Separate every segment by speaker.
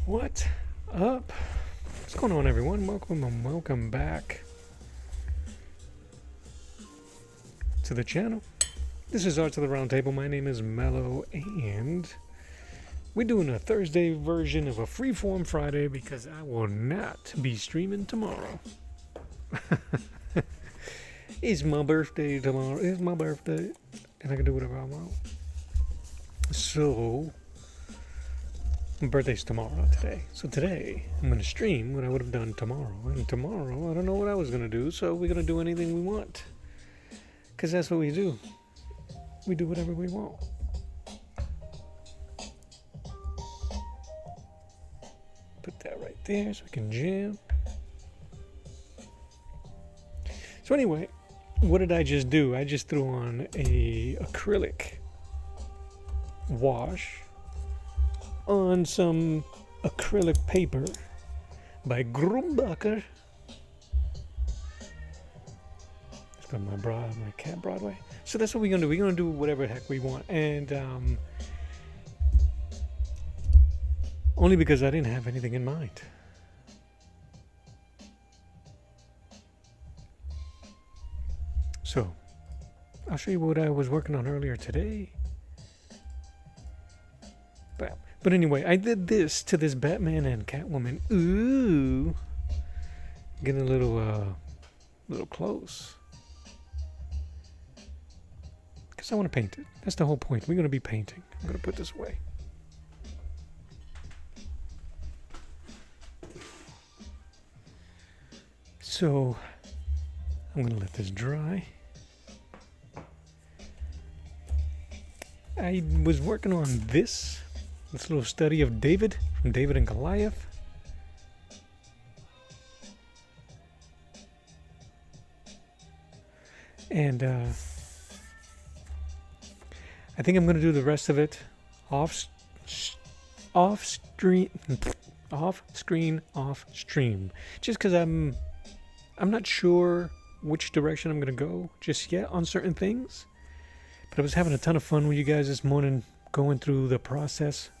Speaker 1: What up? What's going on, everyone? Welcome back to the channel. This is Arts of the Round Table. My name is Mello, and we're doing a Thursday version of a Freeform Friday because I will not be streaming tomorrow. It's my birthday tomorrow. It's my birthday, and I can do whatever I want. So, my birthday's tomorrow, not today. So today, I'm going to stream what I would have done tomorrow. And tomorrow, I don't know what I was going to do, so we're going to do anything we want. Because that's what we do. We do whatever we want. Put that right there so we can jam. So anyway, what did I just do? I just threw on a acrylic wash on some acrylic paper by Grumbacher. It's got my cat Broadway. So that's what we're gonna do. We're gonna do whatever the heck we want, and only because I didn't have anything in mind. So I'll show you what I was working on earlier today. But anyway, I did this to this Batman and Catwoman. Ooh, getting a little close. Because I want to paint it. That's the whole point. We're going to be painting. I'm going to put this away. So I'm going to let this dry. I was working on this little study of David, from David and Goliath. And I think I'm going to do the rest of it off screen, off stream. Just because I'm not sure which direction I'm going to go just yet on certain things. But I was having a ton of fun with you guys this morning, going through the process.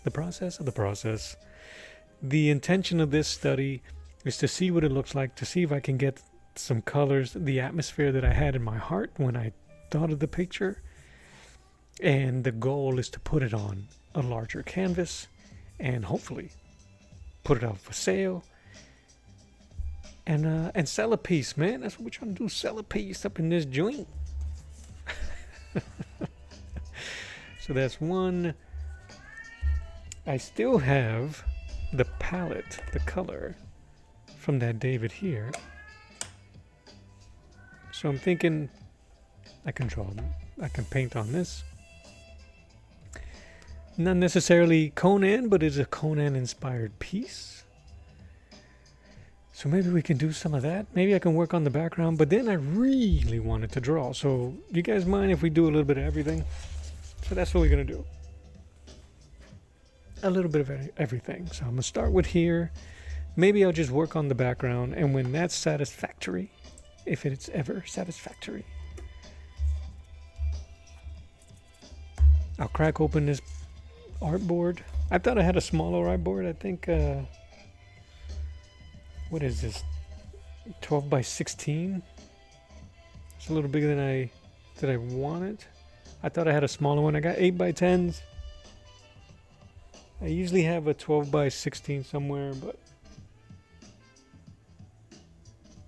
Speaker 1: The intention of this study is to see what it looks like, to see if I can get some colors, the atmosphere that I had in my heart when I thought of the picture. And the goal is to put it on a larger canvas and hopefully put it out for sale and sell a piece, man. That's what we're trying to do, sell a piece up in this joint. So that's one. I still have the palette, the color from that David here. So I'm thinking I can paint on this. Not necessarily Conan, but it's a Conan inspired piece. So maybe we can do some of that. Maybe I can work on the background, but then I really wanted to draw. So you guys mind if we do a little bit of everything? So that's what we're going to do. A little bit of everything. So I'm going to start with here. Maybe I'll just work on the background. And when that's satisfactory, if it's ever satisfactory, I'll crack open this artboard. I thought I had a smaller artboard. I think, what is this? 12 by 16? It's a little bigger than I wanted. I thought I had a smaller one. I got 8 by 10s. I usually have a 12 by 16 somewhere, but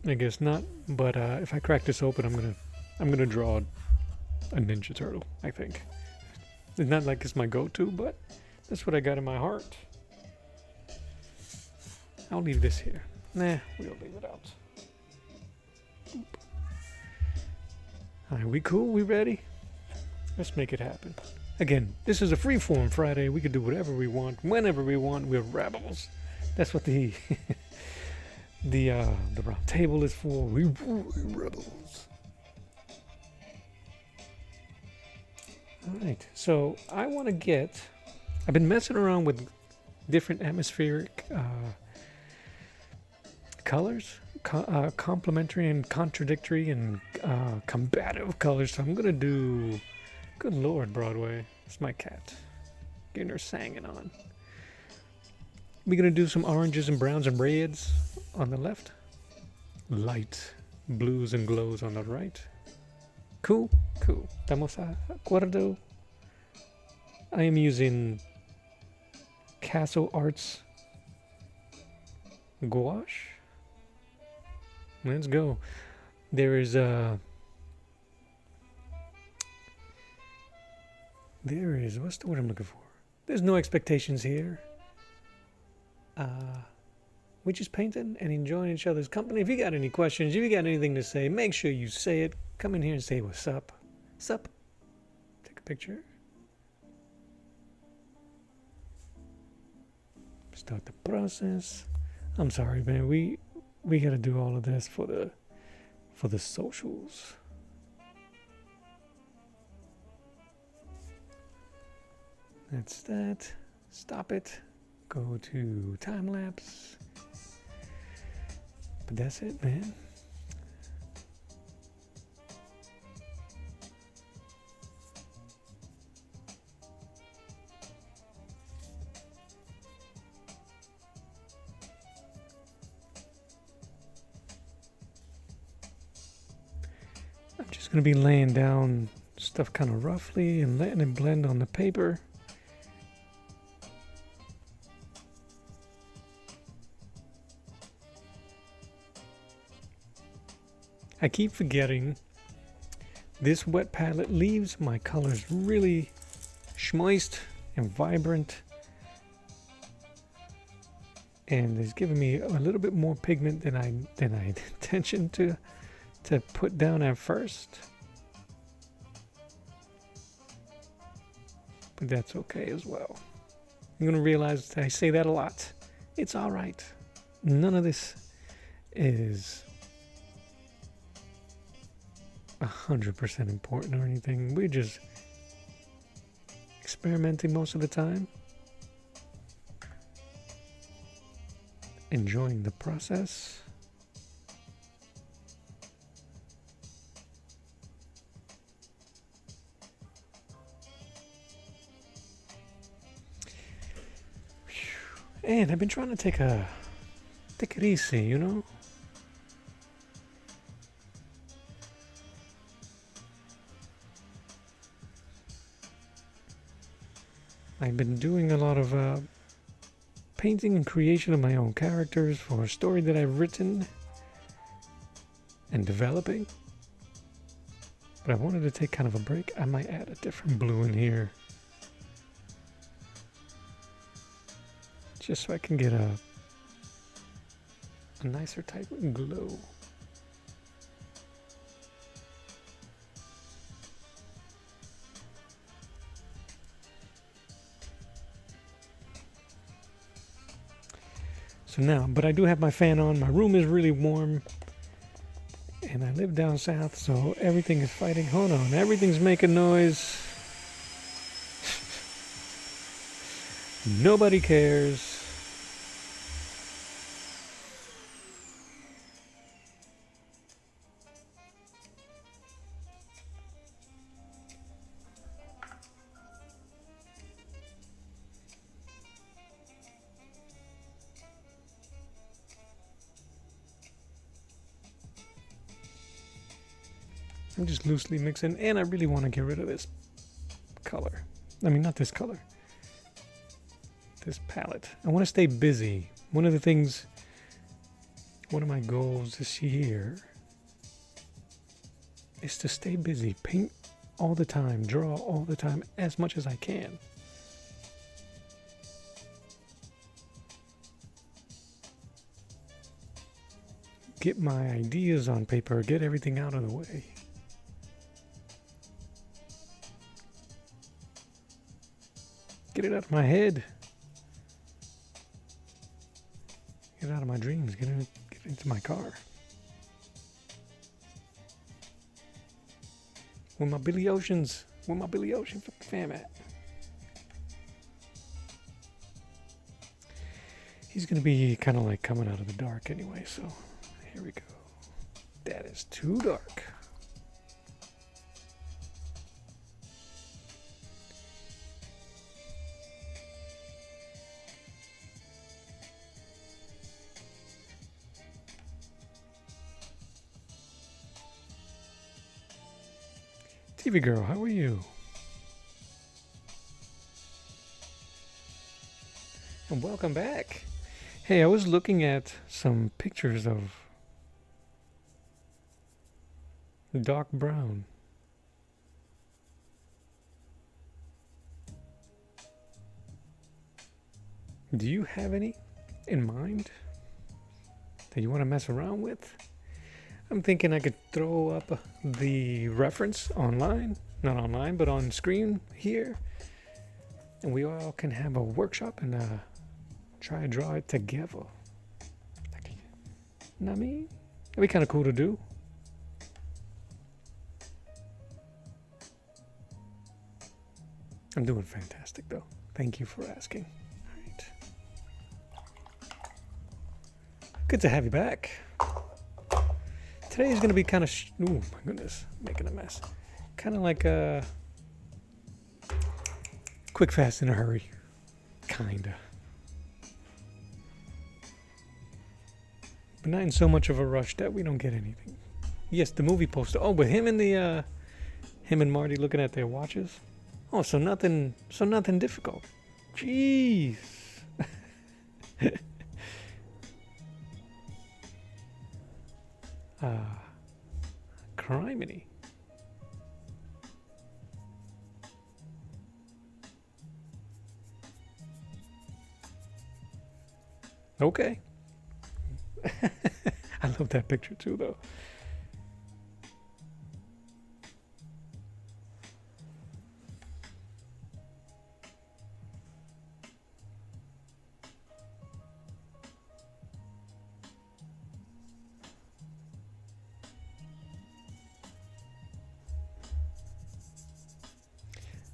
Speaker 1: I guess not. But if I crack this open, I'm gonna draw a Ninja Turtle, I think. It's not like it's my go-to, but that's what I got in my heart. I'll leave this here. Nah, we'll leave it out. Boop. All right, we cool? We ready? Let's make it happen. Again, this is a Freeform Friday. We can do whatever we want, whenever we want. We're rebels. That's what the the round table is for. We're rebels. All right. So I want to get. I've been messing around with different atmospheric colors, complementary and contradictory and combative colors. So I'm gonna do. Good Lord, Broadway. It's my cat. Getting her singing on. We're gonna do some oranges and browns and reds on the left. Light blues and glows on the right. Cool, cool. ¿Estamos de acuerdo? I am using Castle Arts gouache. Let's go. There is what's the word I'm looking for? There's no expectations here. We're just painting and enjoying each other's company. If you got any questions, if you got anything to say, make sure you say it. Come in here and say what's up. Sup? Take a picture. Start the process. I'm sorry, man. We gotta do all of this for the socials. That's that. Stop it. Go to time lapse. But that's it, man. I'm just going to be laying down stuff kind of roughly and letting it blend on the paper. I keep forgetting this wet palette leaves my colors really moist and vibrant, and it's giving me a little bit more pigment than I intentioned to put down at first, but that's okay as well. You're gonna realize I say that a lot. It's all right. None of this is 100% important or anything. We're just experimenting most of the time, enjoying the process. And I've been trying to take it easy, you know? I've been doing a lot of painting and creation of my own characters for a story that I've written and developing. But I wanted to take kind of a break. I might add a different blue in here, just so I can get a nicer type of glow. So now, but I do have my fan on. My room is really warm, and I live down south, so everything is fighting. Hold on, everything's making noise. Nobody cares. I'm just loosely mixing, and I really want to get rid of this color. I mean, not this color. This palette. I want to stay busy. One of my goals this year is to stay busy. Paint all the time, draw all the time, as much as I can. Get my ideas on paper, get everything out of the way. Get it out of my head. Get it out of my dreams. Get into my car. Where my Billy Oceans fam at? He's gonna be kind of like coming out of the dark anyway, so here we go. That is too dark. TV girl, how are you? And welcome back. Hey, I was looking at some pictures of Doc Brown. Do you have any in mind that you want to mess around with? I'm thinking I could throw up the reference online, not online, but on screen here, and we all can have a workshop and try to draw it together. You know what I mean? It'd be kind of cool to do. I'm doing fantastic though. Thank you for asking. All right. Good to have you back. Today is going to be kind of, oh my goodness, making a mess. Kind of like a quick, fast, in a hurry. Kinda. But not in so much of a rush that we don't get anything. Yes, the movie poster. Oh, but him and Marty looking at their watches. Oh, so nothing difficult. Jeez. Criminy. Okay. I love that picture too, though.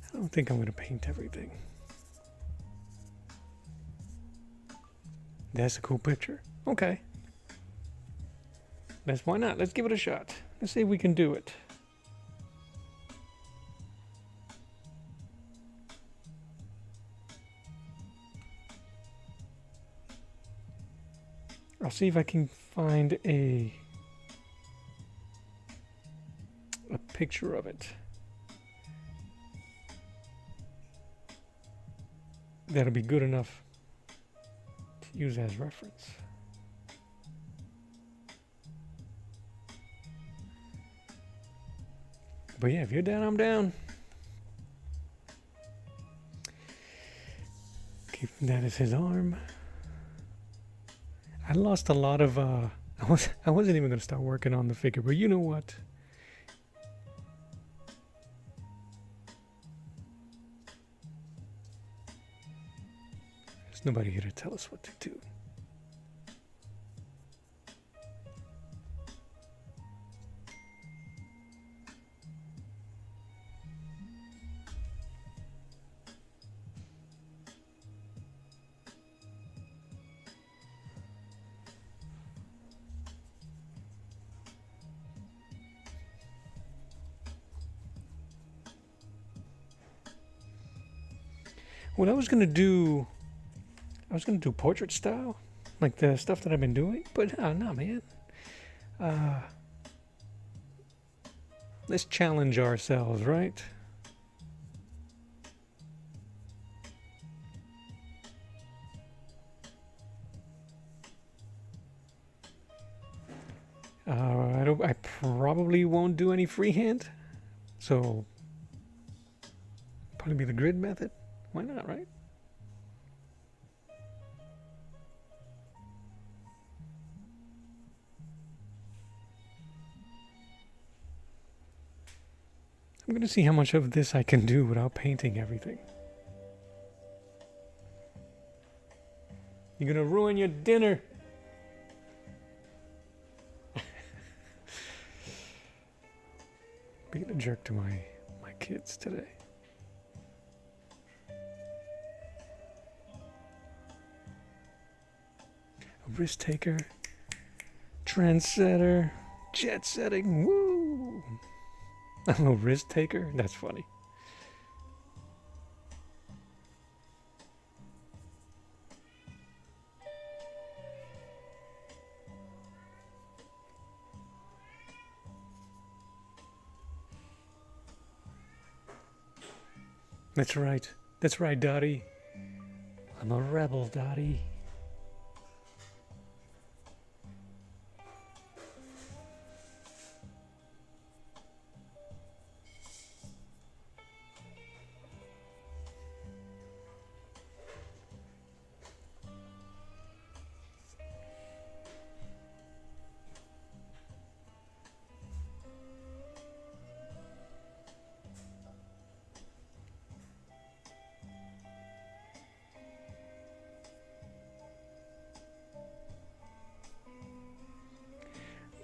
Speaker 1: I don't think I'm going to paint everything. That's a cool picture. Okay. Why not? Let's give it a shot. Let's see if we can do it. I'll see if I can find a picture of it. That'll be good enough to use as reference. But yeah, if you're down, I'm down. Keep that as his arm. I lost a lot of I wasn't even gonna start working on the figure, but you know what? There's nobody here to tell us what to do. What I was gonna do portrait style, like the stuff that I've been doing, but no, man. Let's challenge ourselves, right? I probably won't do any freehand, so probably be the grid method. Why not, right? I'm going to see how much of this I can do without painting everything. You're going to ruin your dinner. Being a jerk to my kids today. A risk taker, trendsetter, jet setting, woo! I'm a risk taker? That's funny. That's right. That's right, Dottie. I'm a rebel, Dottie.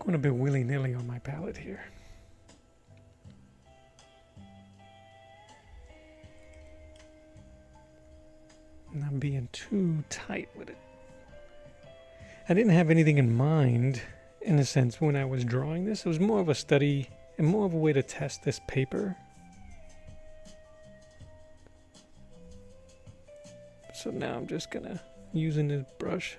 Speaker 1: Going a bit willy-nilly on my palette here. Not being too tight with it. I didn't have anything in mind, in a sense, when I was drawing this. It was more of a study and more of a way to test this paper. So now I'm just gonna using this brush.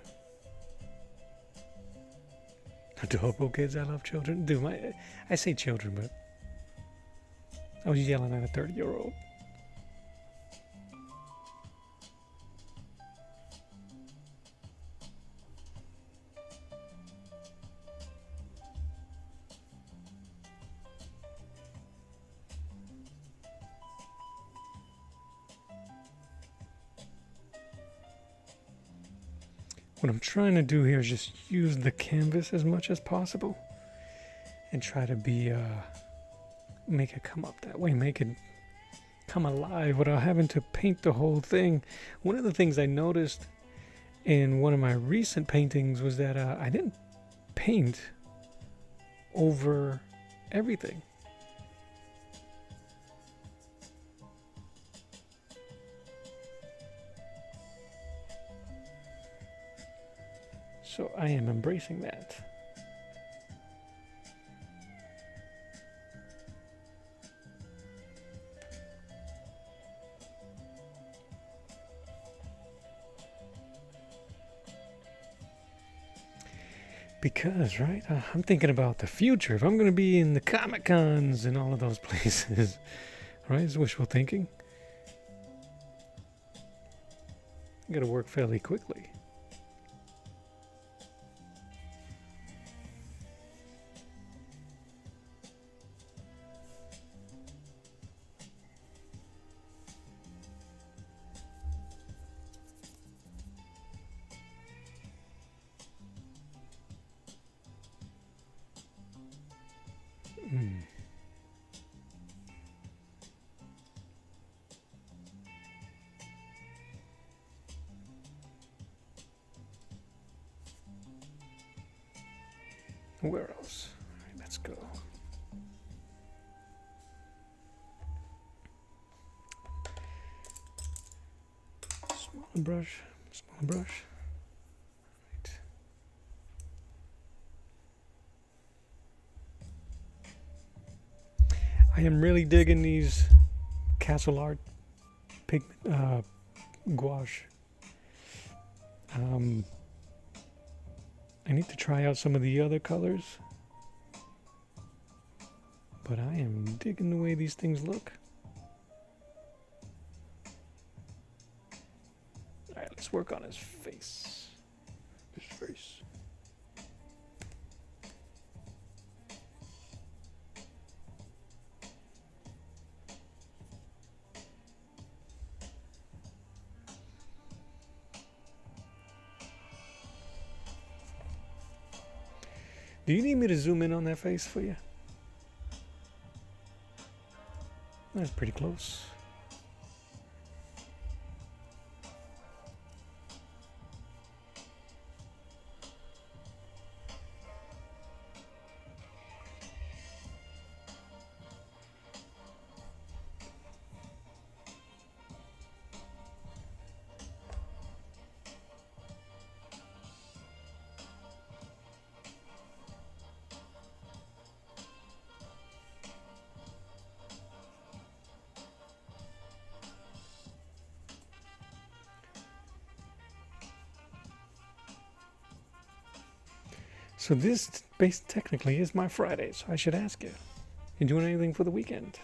Speaker 1: Adorable kids, I love children. Dude, I say children, but I was yelling at a 30-year-old. What I'm trying to do here is just use the canvas as much as possible and try to make it come up that way, make it come alive without having to paint the whole thing. One of the things I noticed in one of my recent paintings was that I didn't paint over everything. So I am embracing that. Because, right, I'm thinking about the future. If I'm going to be in the Comic Cons and all of those places, right, it's wishful thinking. I got to work fairly quickly. Where else? All right, let's go. Smaller brush, smaller brush. Right. I am really digging these castle art pigment gouache. I need to try out some of the other colors, but I am digging the way these things look. All right, let's work on his face. His face. Do you need me to zoom in on that face for you? That's pretty close. So this technically is my Friday, so I should ask you. You doing anything for the weekend?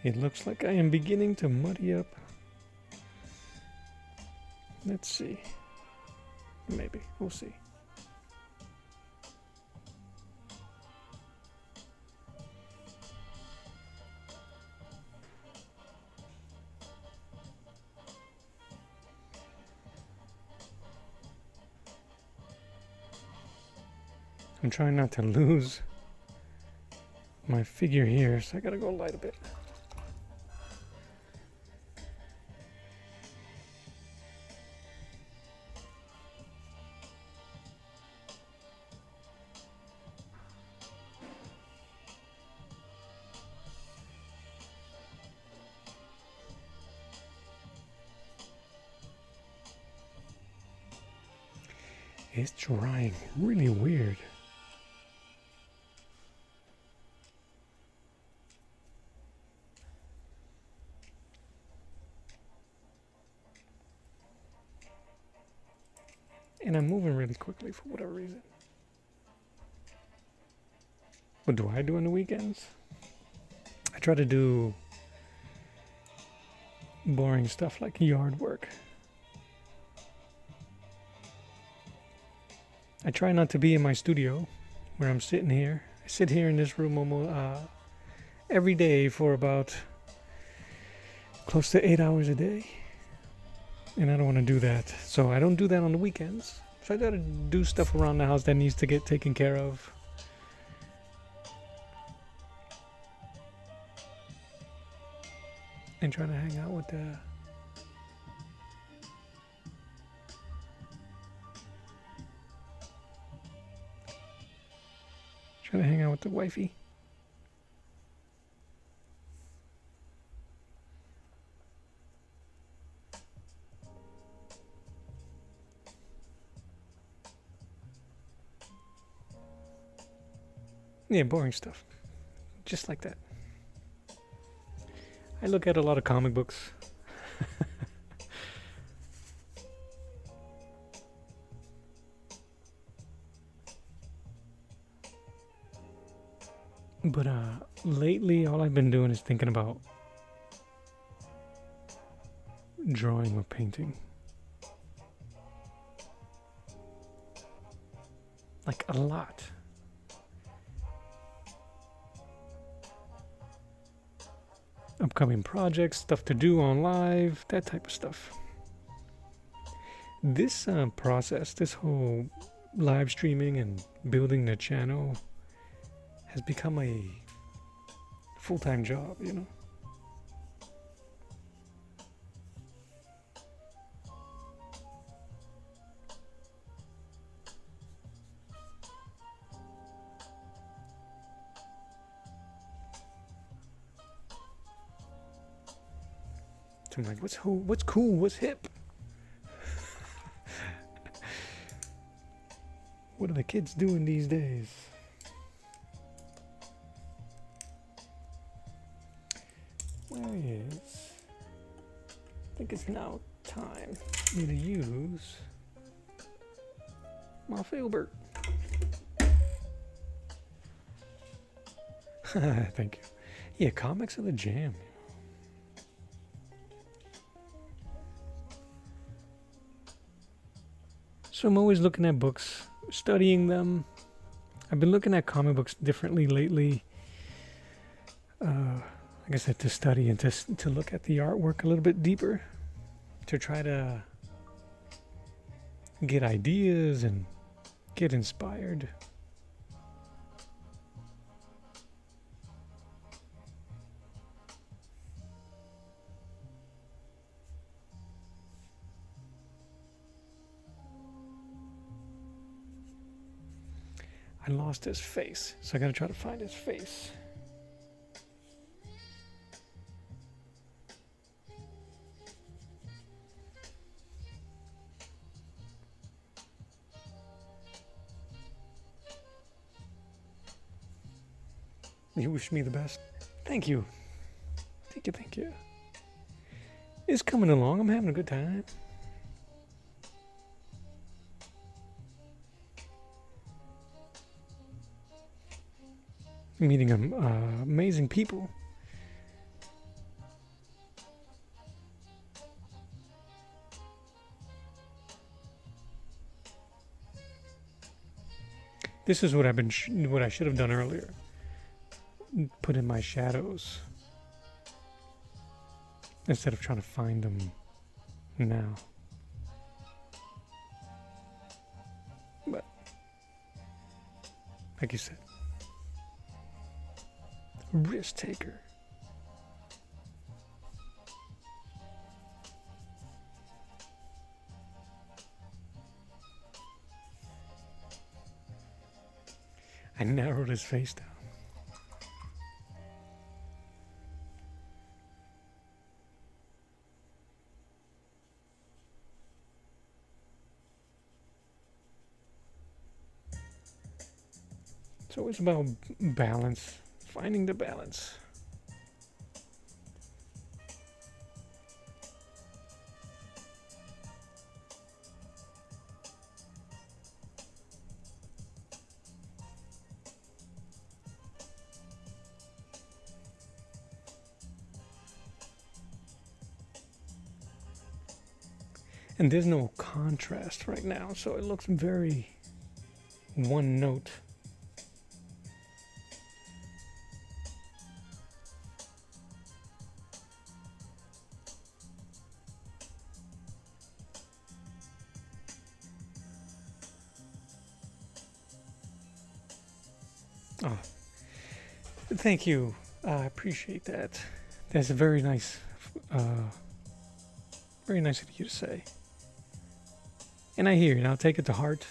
Speaker 1: It looks like I am beginning to muddy up. Let's see. Maybe. We'll see. I'm trying not to lose my figure here, so I gotta go light a bit. It's drying really weird. And I'm moving really quickly for whatever reason. What do I do on the weekends? I try to do boring stuff like yard work. I try not to be in my studio where I'm sitting here. I sit here in this room almost every day for about close to 8 hours a day. And I don't want to do that. So I don't do that on the weekends. So I gotta do stuff around the house that needs to get taken care of. And try to hang out with the wifey. Yeah, boring stuff. Just like that. I look at a lot of comic books. But lately all I've been doing is thinking about drawing or painting. Like a lot. Upcoming projects, stuff to do on live, that type of stuff. This process, this whole live streaming and building the channel has become a full-time job, you know? So I'm like, what's cool, what's hip? What are the kids doing these days? Where is... I think it's now time for me to use my Filbert. Thank you. Yeah, comics are the jam. So I'm always looking at books, studying them. I've been looking at comic books differently lately. Like I said, to study and to look at the artwork a little bit deeper. To try to get ideas and get inspired. I lost his face, so I gotta try to find his face. You wish me the best. Thank you. Thank you. It's coming along. I'm having a good time. Meeting amazing people. This is what what I should have done earlier. Put in my shadows instead of trying to find them now. But like you said, risk taker. I narrowed his face down. So it's about balance, finding the balance. And there's no contrast right now, so it looks very one note. Oh, thank you. I appreciate that. That's a very nice of you to say. And I hear you, and I'll take it to heart.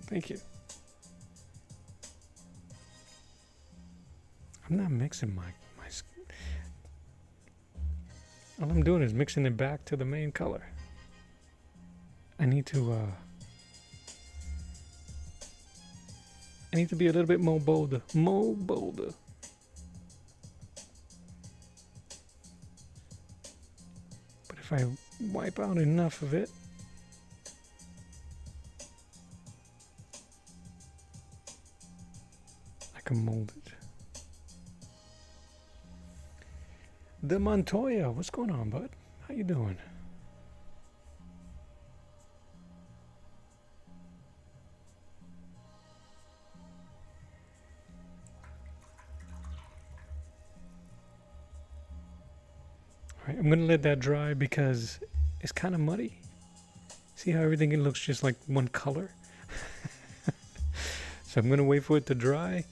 Speaker 1: Thank you. I'm not mixing my all I'm doing is mixing it back to the main color. I need to be a little bit more bolder. But if I wipe out enough of it, I can mold it. The Montoya, what's going on, bud? How you doing? Alright, I'm gonna let that dry because it's kind of muddy. See how everything looks just like one color? So I'm gonna wait for it to dry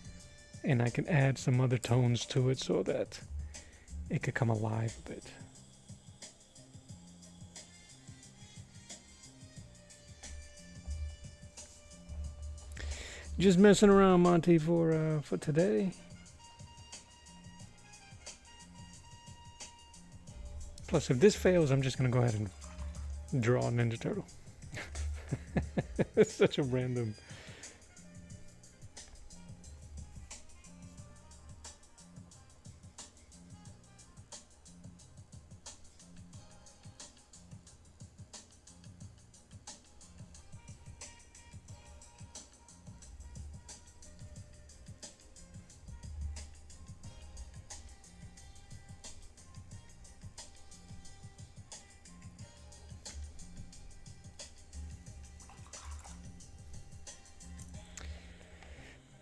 Speaker 1: and I can add some other tones to it so that it could come alive a bit. Just messing around, Monty, for today. Plus, if this fails, I'm just gonna go ahead and draw a Ninja Turtle. It's such a random.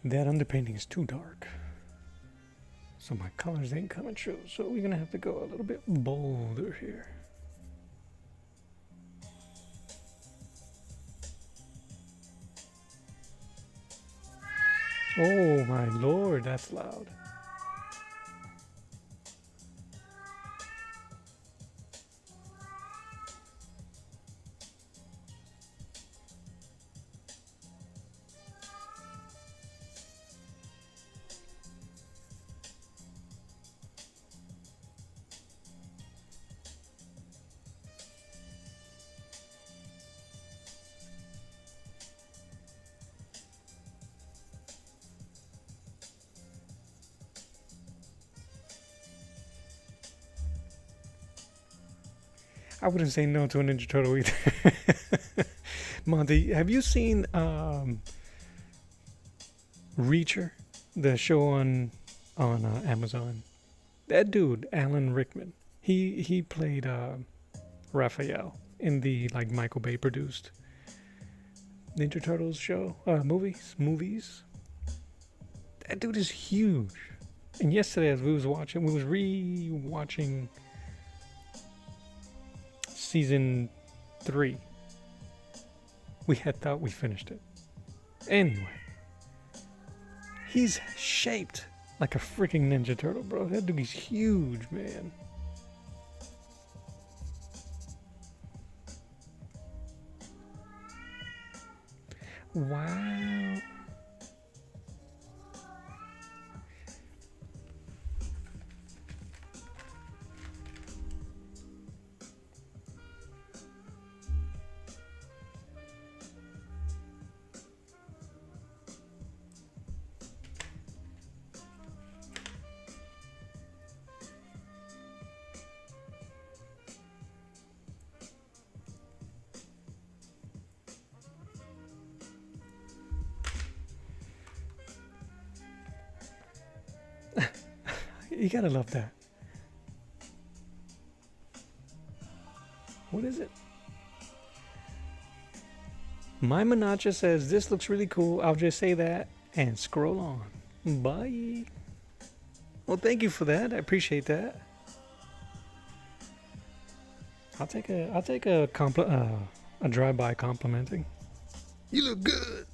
Speaker 1: That underpainting is too dark, so my colors ain't coming true. So we're gonna have to go a little bit bolder here. Oh my lord, that's loud. I wouldn't say no to a Ninja Turtle either. Monty, have you seen Reacher, the show on Amazon? That dude, Alan Rickman, he played Raphael in the like Michael Bay produced Ninja Turtles show, movies. That dude is huge. And yesterday, as we was re-watching season 3. We had thought we finished it. Anyway, he's shaped like a freaking Ninja Turtle, bro. That dude is huge, man. Wow. You gotta love that. What is it? My Manacha says, this looks really cool. I'll just say that and scroll on. Bye. Well, thank you for that. I appreciate that. I'll take a drive-by complimenting. You look good.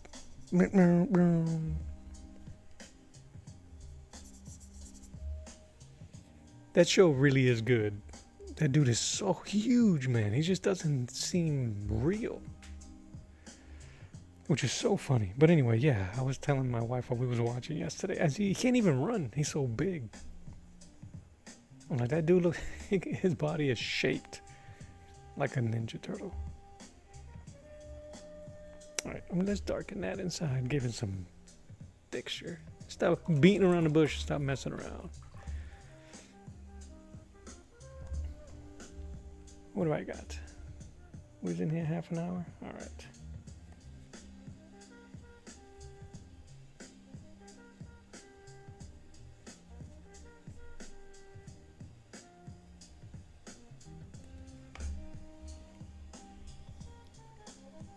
Speaker 1: That show really is good. That dude is so huge, man. He just doesn't seem real. Which is so funny. But anyway, yeah, I was telling my wife what we was watching yesterday. As he can't even run. He's so big. I'm like, that dude look, his body is shaped like a Ninja Turtle. Alright, let's darken that inside. Give it some texture. Stop beating around the bush. Stop messing around. What do I got? Was in here half an hour? Alright.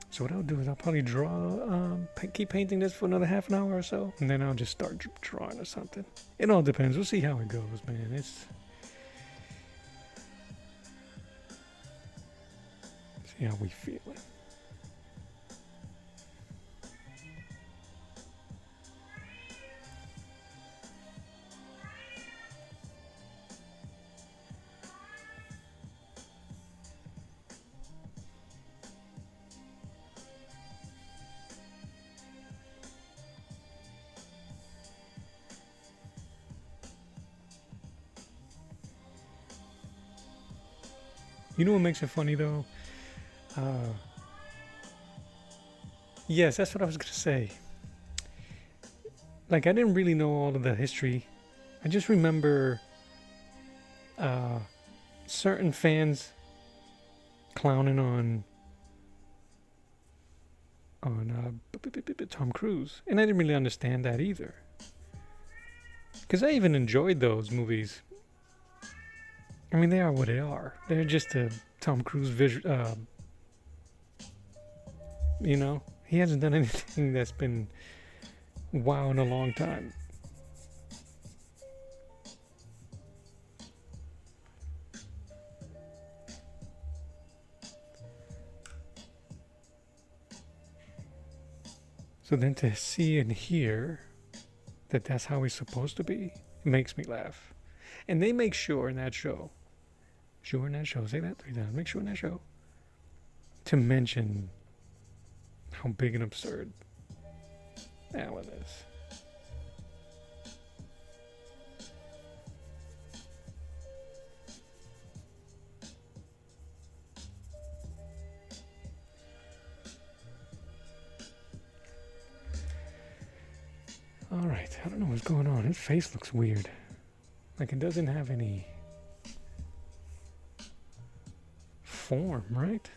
Speaker 1: So what I'll do is I'll probably draw, keep painting this for another half an hour or so, and then I'll just start drawing or something. It all depends. We'll see how it goes, man. See how we feel it. You know what makes it funny though? Yes, that's what I was gonna say. Like, I didn't really know all of the history. I just remember certain fans clowning on Tom Cruise, and I didn't really understand that either. Because I even enjoyed those movies. I mean, they are what they are. They're just a Tom Cruise visual. You know, he hasn't done anything that's been wow in a long time. So then to see and hear that that's how he's supposed to be, it makes me laugh. And they make sure in that show, say that 3 times, make sure in that show, to mention how big and absurd Alan is. Alright, I don't know what's going on. His face looks weird. Like it doesn't have any form, right?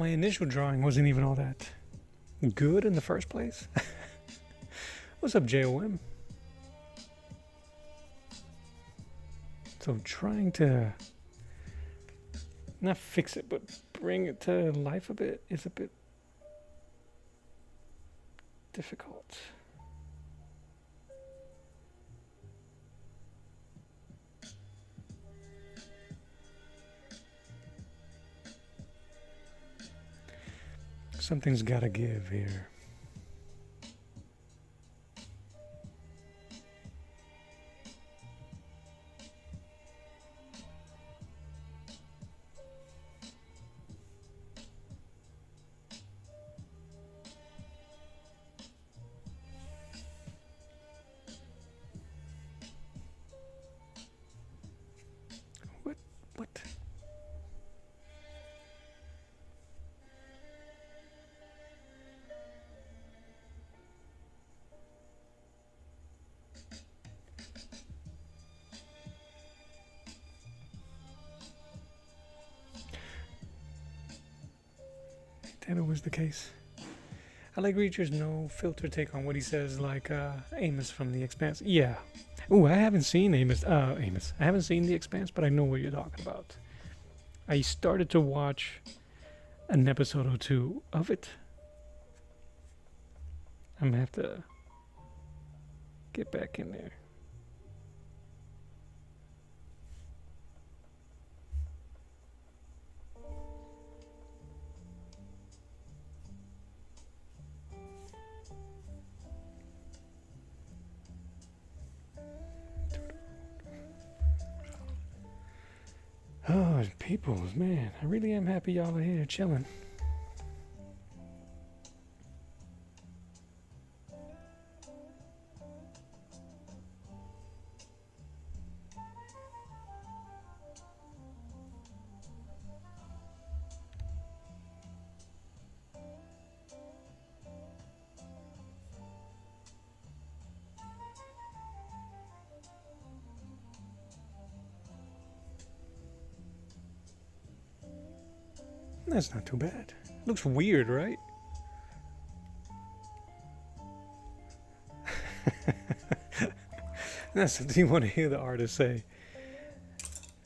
Speaker 1: my initial drawing wasn't even all that good in the first place. What's up, JOM? So trying to not fix it, but bring it to life a bit is a bit difficult. Something's gotta give here. What? That was the case. I like Reacher's no filter take on what he says, like Amos from The Expanse. Yeah. Ooh, I haven't seen Amos. I haven't seen The Expanse, but I know what you're talking about. I started to watch an episode or two of it. I'm gonna have to get back in there. Oh, peoples, man. I really am happy y'all are here chilling. That's not too bad. Looks weird, right? That's what you want to hear the artist say.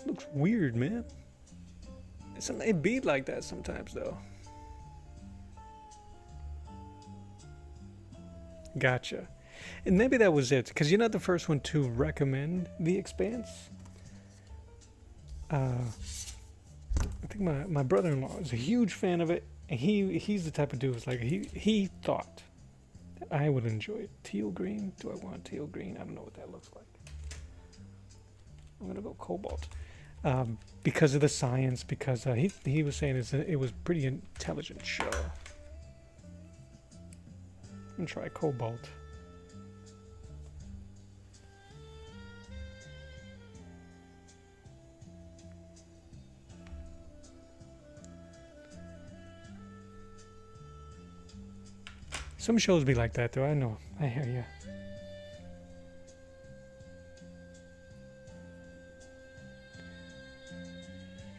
Speaker 1: Looks weird, man. It be like that sometimes, though. Gotcha. And maybe that was it, because you're not the first one to recommend The Expanse. I think my brother-in-law is a huge fan of it, and he's the type of dude who's like he thought that I would enjoy it. Teal green? Do I want teal green? I don't know what that looks like. I'm gonna go cobalt because of the science. Because he was saying it was pretty intelligent show. I'm gonna try cobalt. Some shows be like that, though. I know. I hear you.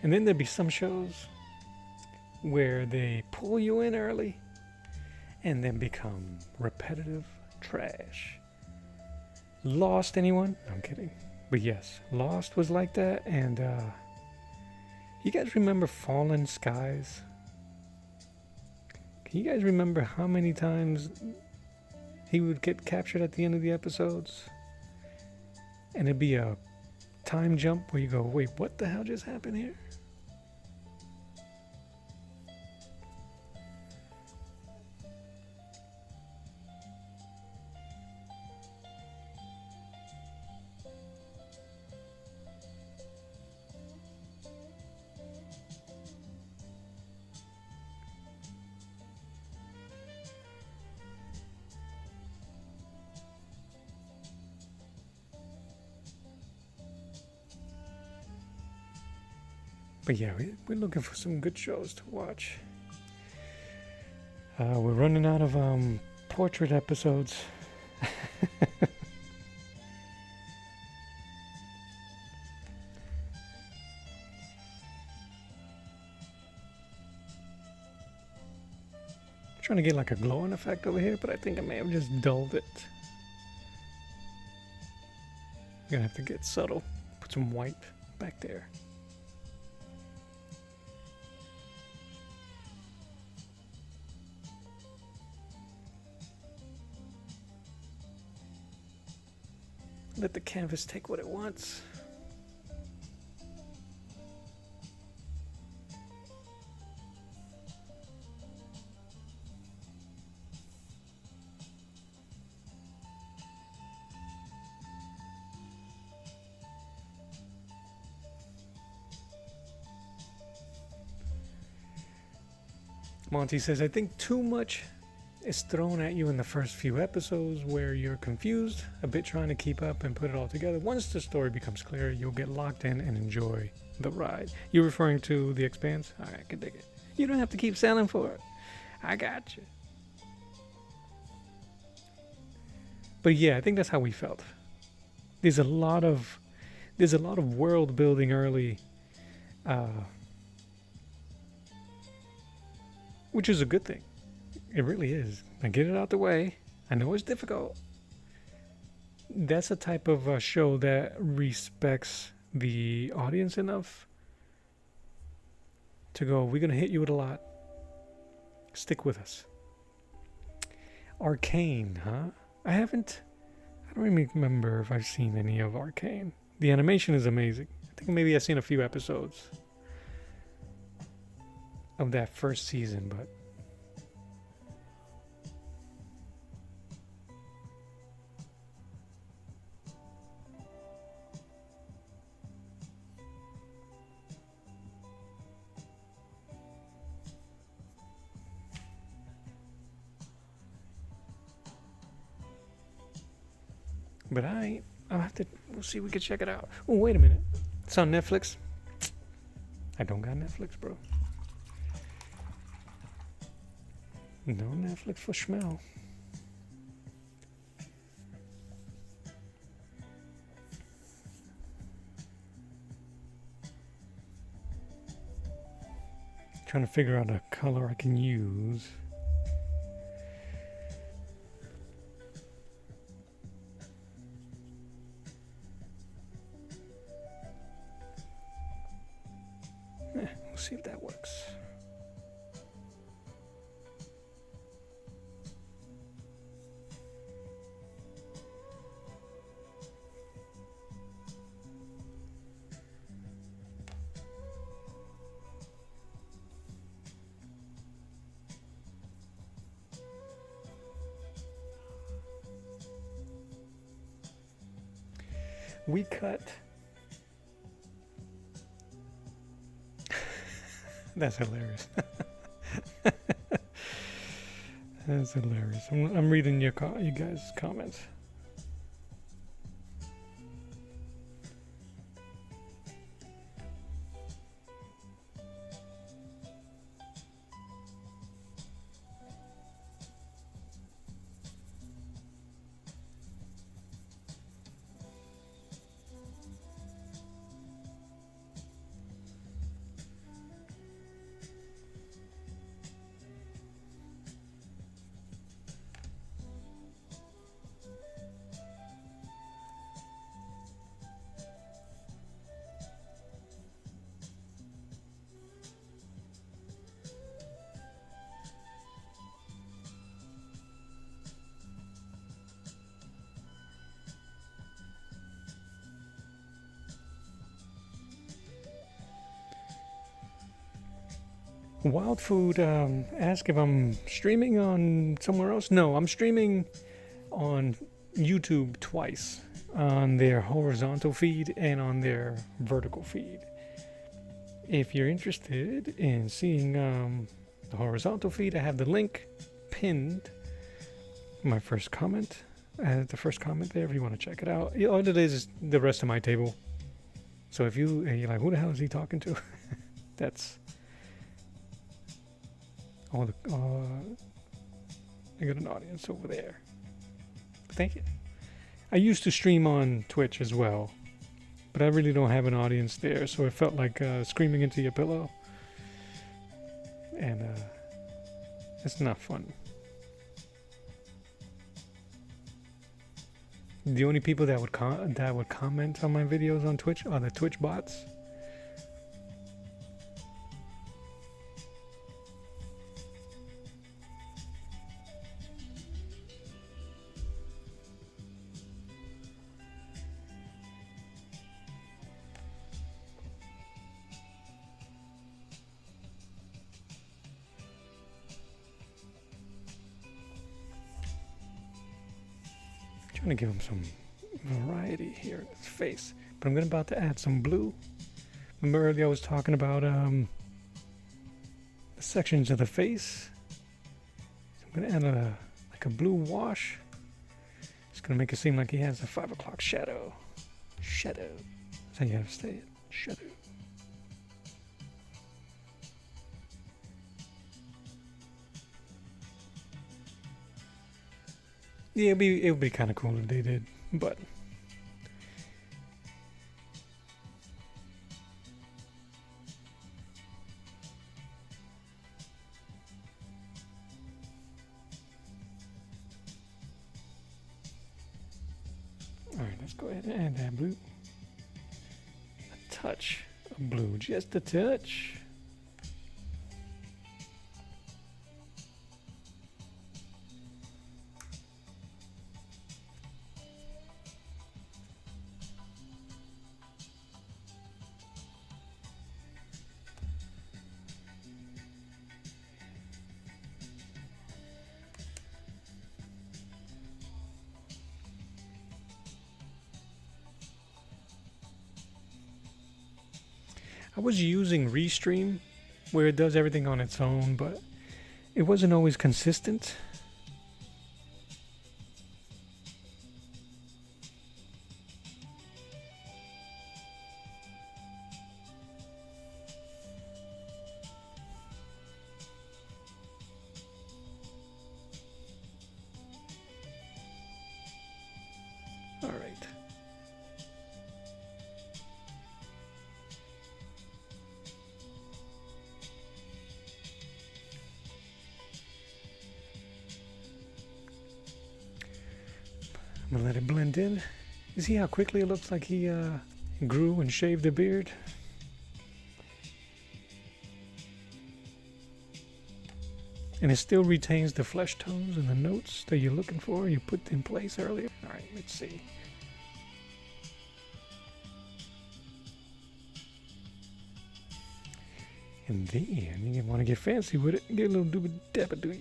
Speaker 1: And then there'd be some shows where they pull you in early and then become repetitive trash. Lost, anyone? I'm kidding. But yes, Lost was like that. And you guys remember Fallen Skies? Can you guys remember how many times he would get captured at the end of the episodes? And it'd be a time jump where you go, wait, what the hell just happened here? But yeah, we're looking for some good shows to watch. We're running out of portrait episodes. trying to get like a glowing effect over here, but I think I may have just dulled it. I'm gonna have to get subtle. Put some white back there. Let the canvas take what it wants. Monty says, I think too much is thrown at you in the first few episodes where you're confused, a bit trying to keep up and put it all together. Once the story becomes clear, you'll get locked in and enjoy the ride. You're referring to The Expanse? I can dig it. You don't have to keep selling for it. I got you. But yeah, I think that's how we felt. There's a lot of world building early, which is a good thing. It really is. Now get it out the way. I know it's difficult. That's a type of show that respects the audience enough to go, we're going to hit you with a lot. Stick with us. Arcane, huh? I don't even remember if I've seen any of Arcane. The animation is amazing. I think maybe I've seen a few episodes of that first season, but I'll have to, we'll see if we can check it out. Oh, wait a minute. It's on Netflix. I don't got Netflix, bro. No Netflix for Schmel. Trying to figure out a color I can use. We'll see if that works. We cut. That's hilarious. That's hilarious. I'm reading you guys' comments. Wild Food ask if I'm streaming on somewhere else. No, I'm streaming on YouTube twice, on their horizontal feed and on their vertical feed. If you're interested in seeing the horizontal feed, I have the link pinned. My first comment, the first comment there. If you want to check it out, all it is the rest of my table. So if you're like, who the hell is he talking to? That's all the. I got an audience over there. Thank you. I used to stream on Twitch as well, but I really don't have an audience there, so it felt like screaming into your pillow, and it's not fun. The only people that would comment on my videos on Twitch are the Twitch bots. I'm gonna give him some variety here in his face, but I'm about to add some blue. Remember earlier I was talking about the sections of the face. So I'm gonna add like a blue wash. It's gonna make it seem like he has a 5 o'clock shadow. Shadow. That's how you have to say it. Shadow. Yeah, it would be kind of cool if they did, but all right, let's go ahead and add that blue. A touch of blue, just a touch. I was using Restream, where it does everything on its own, but it wasn't always consistent. All right. I'm gonna let it blend in. You see how quickly it looks like he grew and shaved the beard? And it still retains the flesh tones and the notes that you're looking for, you put in place earlier. All right, let's see. And then you want to get fancy with it, get a little doobie dabba, do you?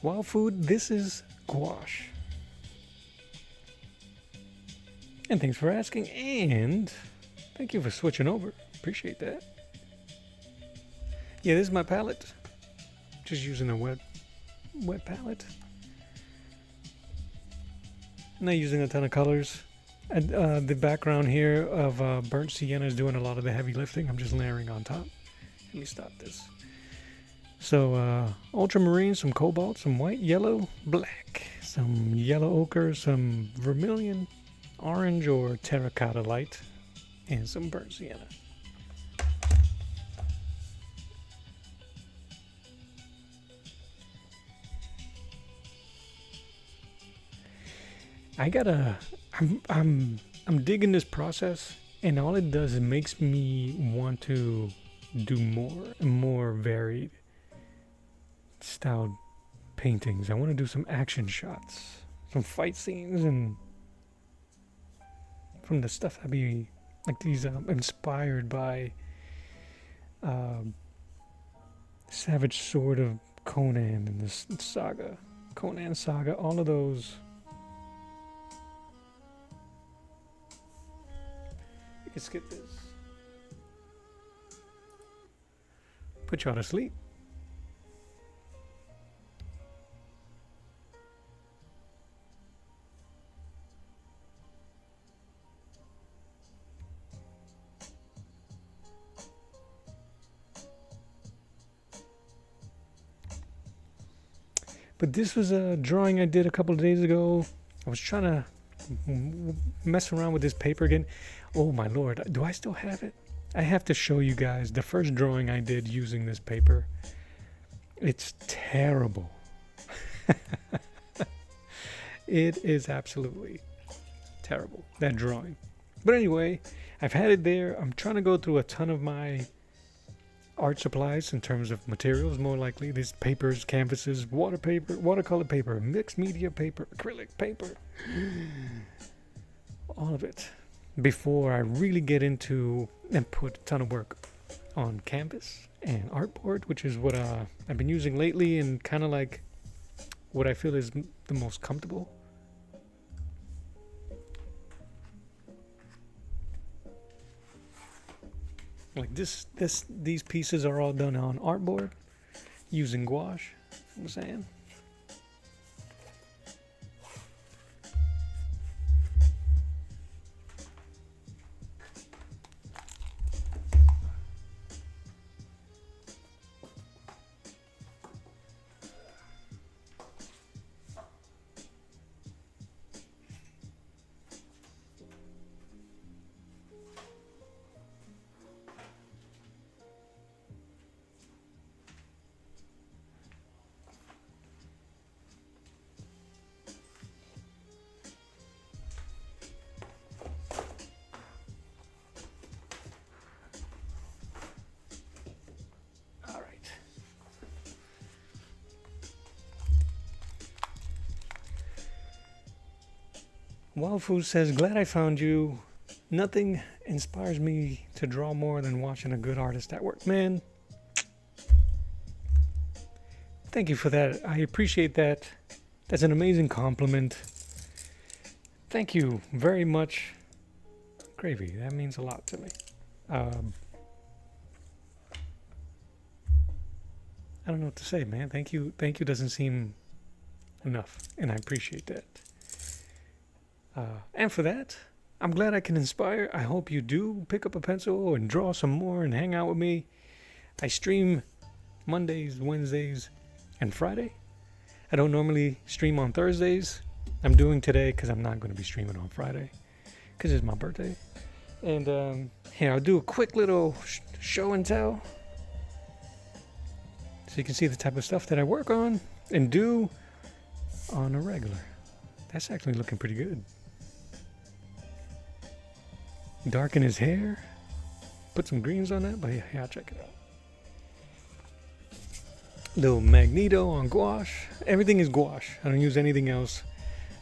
Speaker 1: Wild food, this is gouache. And thanks for asking, and thank you for switching over. Appreciate that. Yeah, this is my palette. Just using a wet palette. I'm not using a ton of colors. And, the background here of burnt sienna is doing a lot of the heavy lifting. I'm just layering on top. Let me stop this. So ultramarine, some cobalt, some white, yellow, black, some yellow ochre, some vermilion, orange or terracotta light, and some burnt sienna. I'm digging this process, and all it does is makes me want to do more and more varied styled paintings. I want to do some action shots, some fight scenes, and from the stuff I be like these inspired by Savage Sword of Conan and this saga, Conan saga, all of those. You can skip this. Put y'all to sleep. But this was a drawing I did a couple of days ago. I was trying to mess around with this paper again. Oh my lord, do I still have it? I have to show you guys the first drawing I did using this paper. It's terrible. It is absolutely terrible, that drawing. But anyway, I've had it there. I'm trying to go through a ton of my art supplies in terms of materials, more likely. These papers, canvases, water paper, watercolor paper, mixed media paper, acrylic paper. All of it. Before I really get into and put a ton of work on canvas and artboard, which is what I've been using lately and kind of like what I feel is the most comfortable. Like these pieces are all done on artboard using gouache. I'm saying. Wildfood says, glad I found you. Nothing inspires me to draw more than watching a good artist at work. Man, thank you for that. I appreciate that. That's an amazing compliment. Thank you very much. Gravy, that means a lot to me. I don't know what to say, man. Thank you. Thank you doesn't seem enough, and I appreciate that. And for that, I'm glad I can inspire. I hope you do pick up a pencil and draw some more and hang out with me. I stream Mondays, Wednesdays, and Friday. I don't normally stream on Thursdays. I'm doing today because I'm not going to be streaming on Friday because it's my birthday. And here, I'll do a quick little show and tell so you can see the type of stuff that I work on and do on a regular. That's actually looking pretty good. Darken his hair. Put some greens on that, but yeah, I'll check it out. Little Magneto on gouache. Everything is gouache. I don't use anything else.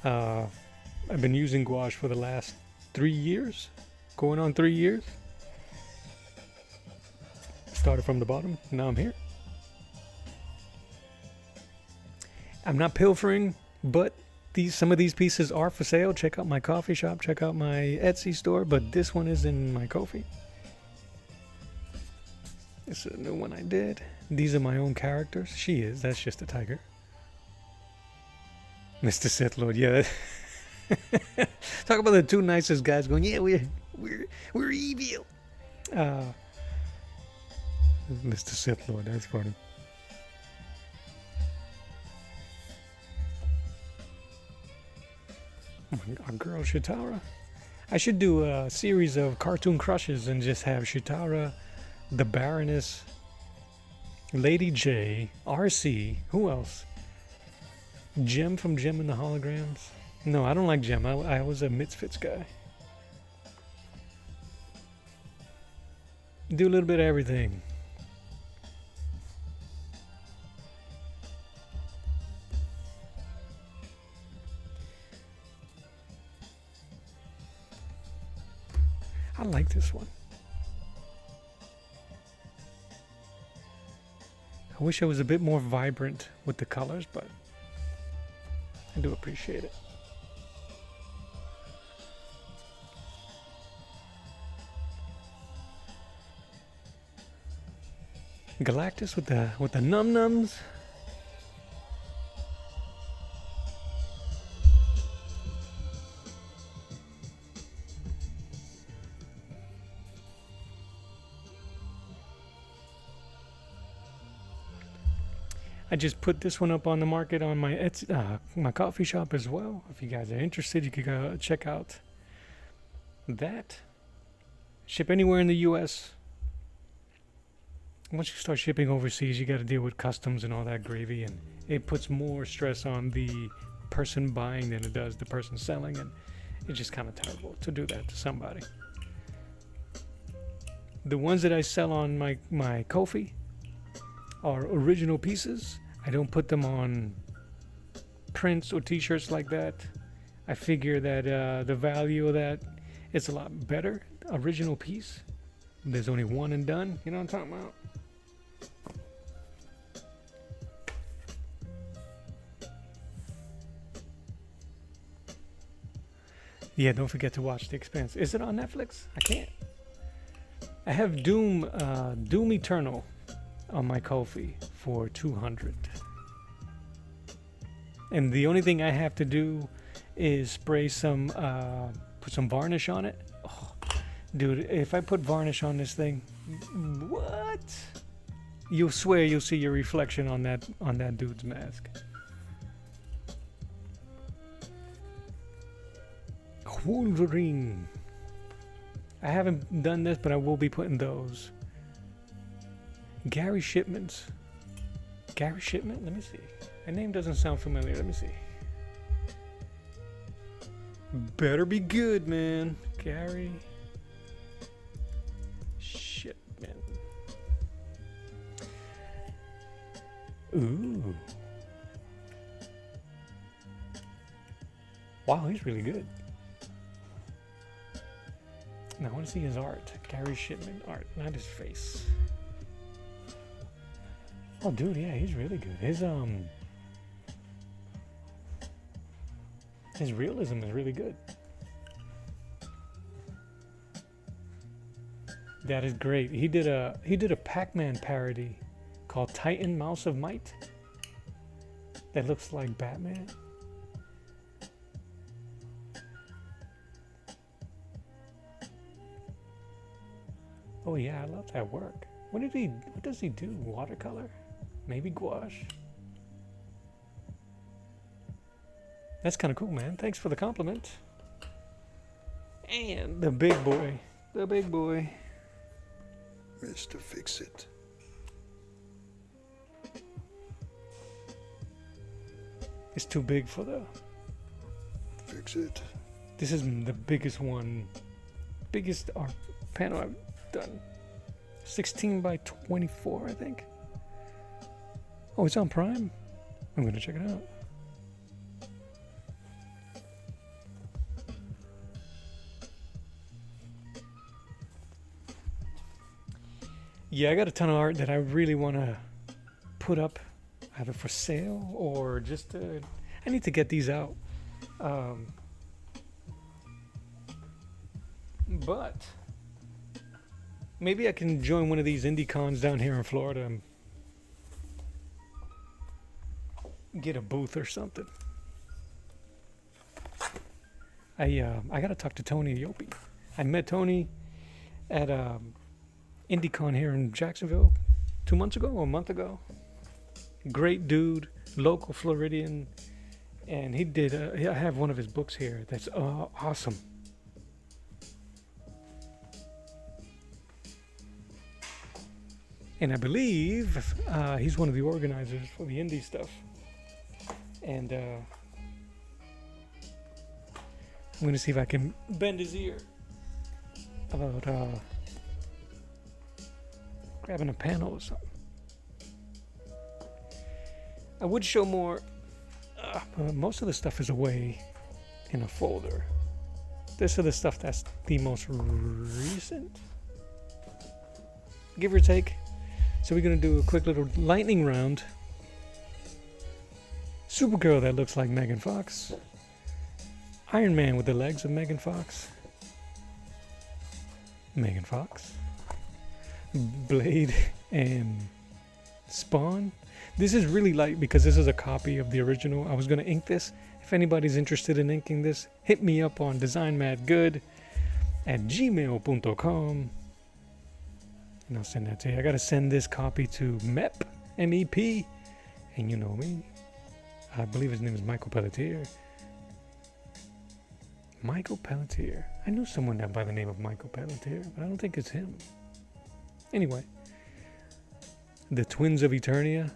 Speaker 1: I've been using gouache for the last 3 years. Going on 3 years. Started from the bottom. Now I'm here. I'm not pilfering, but some of these pieces are for sale. Check out my coffee shop. Check out my Etsy store. But this one is in my Ko-fi. This is a new one I did. These are my own characters. She is. That's just a tiger. Mr. Sith Lord. Yeah. Talk about the two nicest guys going, yeah, we're evil. Mr. Sith Lord. That's funny. Our girl Shitara. I should do a series of cartoon crushes and just have Shitara, the Baroness, Lady J, RC, who else? Jem from Jem and the Holograms. No, I don't like Jem. I was a Misfits guy. Do a little bit of everything. I like this one. I wish I was a bit more vibrant with the colors, but I do appreciate it. Galactus with the num-nums. I just put this one up on the market on my my coffee shop as well. If you guys are interested, you could go check out that. Ship anywhere in the U.S. Once you start shipping overseas, you got to deal with customs and all that gravy, and it puts more stress on the person buying than it does the person selling, and it's just kind of terrible to do that to somebody. The ones that I sell on my Ko-fi are original pieces. I don't put them on prints or t-shirts like that. I figure that the value of that is a lot better. Original piece. There's only one and done. You know what I'm talking about? Yeah, don't forget to watch The Expanse. Is it on Netflix? I can't. I have Doom Eternal on my Ko-fi for $200. And the only thing I have to do is spray some, put some varnish on it. Oh, dude, if I put varnish on this thing, what? You'll swear you'll see your reflection on that dude's mask. Wolverine. I haven't done this, but I will be putting those. Gary Shipman's. Gary Shipman? Let me see. That name doesn't sound familiar. Let me see. Better be good, man. Gary Shipman. Ooh. Wow, he's really good. Now I want to see his art. Gary Shipman art, not his face. Oh, dude, yeah, he's really good. His realism is really good. That is great. He did a Pac-Man parody called Titan Mouse of Might. That looks like Batman. Oh yeah, I love that work. What does he do? Watercolor? Maybe gouache? That's kind of cool, man. Thanks for the compliment. And the big boy. The big boy.
Speaker 2: Mr. Fix-It.
Speaker 1: It's too big for the...
Speaker 2: Fix-It.
Speaker 1: This is the biggest one. Biggest art panel I've done. 16 by 24, I think. Oh, it's on Prime? I'm gonna check it out. Yeah, I got a ton of art that I really want to put up either for sale or just I need to get these out. But maybe I can join one of these indie cons down here in Florida and get a booth or something. I gotta talk to Tony Iopi. I met Tony at IndieCon here in Jacksonville 2 months ago or a month ago. Great dude, local Floridian, and he did. I have one of his books here. That's awesome. And I believe he's one of the organizers for the indie stuff. And I'm going to see if I can bend his ear about grabbing a panel or something. I would show more, but most of the stuff is away in a folder. This is the stuff that's the most recent, give or take. So we're going to do a quick little lightning round. Supergirl that looks like Megan Fox. Iron Man with the legs of Megan Fox. Megan Fox. Blade and Spawn. This is really light because this is a copy of the original. I was going to ink this. If anybody's interested in inking this, hit me up on designmadgood@gmail.com. And I'll send that to you. I got to send this copy to MEP, M-E-P, And you know me. I believe his name is Michael Pelletier. Michael Pelletier. I knew someone that by the name of Michael Pelletier, but I don't think it's him. Anyway. The Twins of Eternia.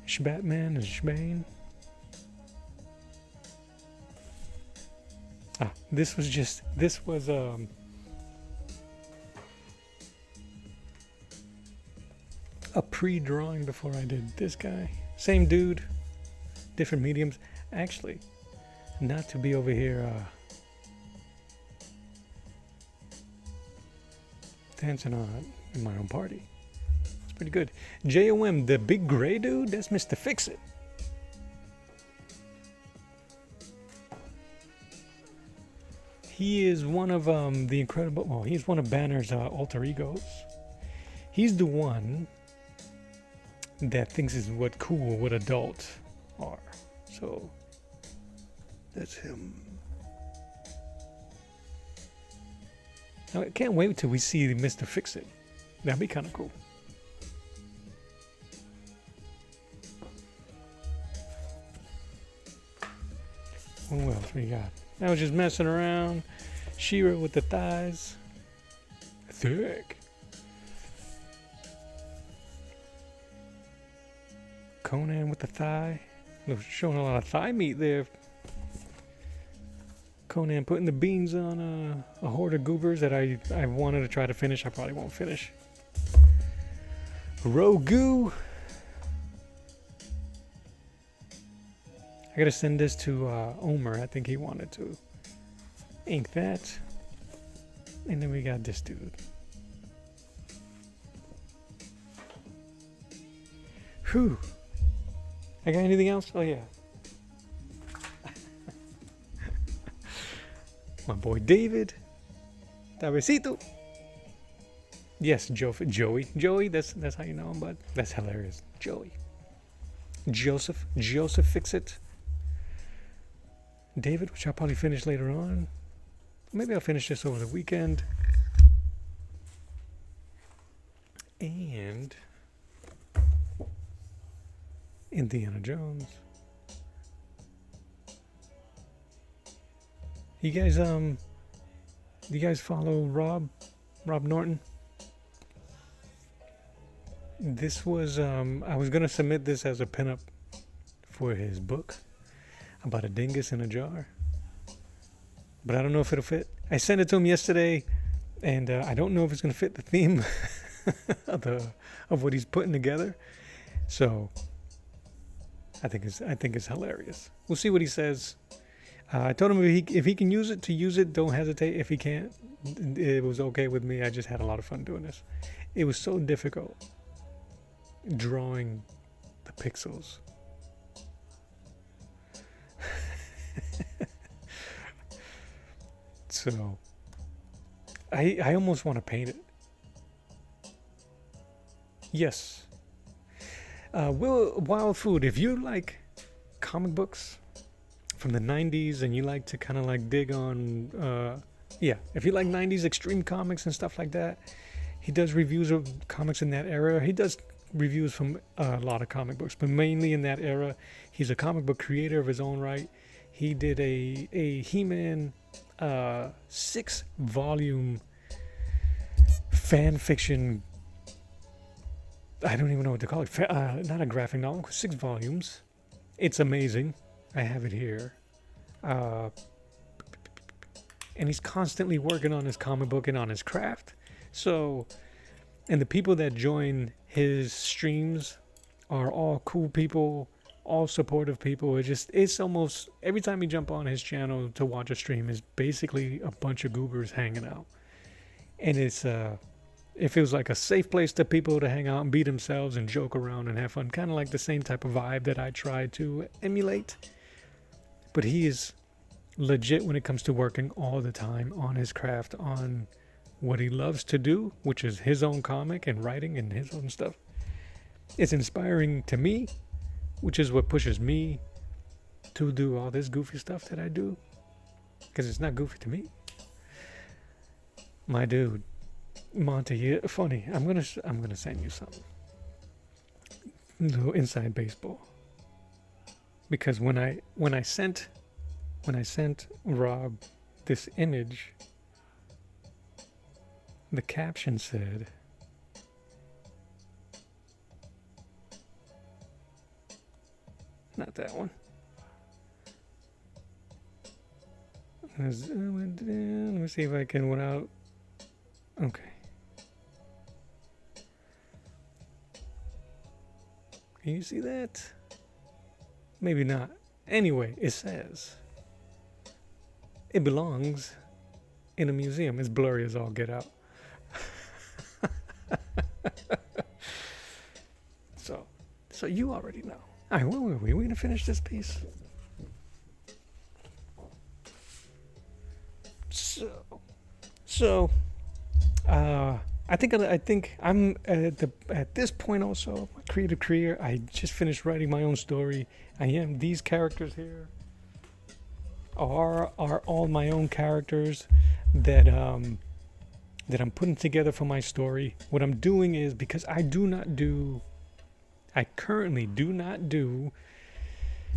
Speaker 1: Shbatman and Shbane. This was a pre-drawing before I did this guy. Same dude, different mediums. Actually, not to be over here dancing on in my own party. It's pretty good. JOM, the big gray dude, that's Mr. Fix-It. He is one of the incredible, well, he's one of Banner's alter egos. He's the one that thinks is what adults are. So
Speaker 2: That's him.
Speaker 1: I can't wait till we see Mr. Fix-It. That'd be kind of cool. What else we got? I was just messing around. She-Ra with the thighs. Thick. Conan with the thigh. Showing a lot of thigh meat there. Conan putting the beans on a horde of goobers that I wanted to try to finish. I probably won't finish. Rogu. I gotta send this to Omer. I think he wanted to ink that. And then we got this dude. Whew. I got anything else? Oh yeah. My boy David. Tabecito. Yes, Joey. Joey, that's how you know him, bud. That's hilarious. Joey. Joseph Fix-It. David, which I'll probably finish later on. Maybe I'll finish this over the weekend. And Indiana Jones. You guys follow Rob Norton? This was I was gonna submit this as a pinup for his book about a dingus in a jar, but I don't know if it'll fit. I sent it to him yesterday, and I don't know if it's gonna fit the theme of what he's putting together. So I think it's hilarious. We'll see what he says. I told him if he can use it, don't hesitate. If he can't, it was okay with me. I just had a lot of fun doing this. It was so difficult drawing the pixels. So I almost want to paint it. Yes. Wild Food, if you like comic books from the 90s and you like to kind of like dig on if you like 90s extreme comics and stuff like that, he does reviews of comics in that era. He does reviews from a lot of comic books, but mainly in that era. He's a comic book creator of his own right. He did a He-Man 6-volume fan fiction. I don't even know what to call it. Not a graphic novel, 6 volumes. It's amazing. I have it here. And he's constantly working on his comic book and on his craft. So, and the people that join his streams are all cool people, all supportive people. It's almost every time you jump on his channel to watch a stream is basically a bunch of goobers hanging out. And it feels like a safe place to people to hang out and be themselves and joke around and have fun. Kind of like the same type of vibe that I try to emulate. But he is legit when it comes to working all the time on his craft, on what he loves to do, which is his own comic and writing and his own stuff. It's inspiring to me, which is what pushes me to do all this goofy stuff that I do. Because it's not goofy to me. My dude, Monty, funny. I'm gonna send you something. A little inside baseball. Because when I sent Rob this image, the caption said, not that one. Let me see if I can without. Okay. Can you see that? Maybe not. Anyway, it says it belongs in a museum. It's blurry as all get out. So you already know. All right, where were we? We're gonna finish this piece. So, I think I'm at this point also my creative career. I just finished writing my own story. These characters here are all my own characters that I'm putting together for my story. What I'm doing is, because I currently do not do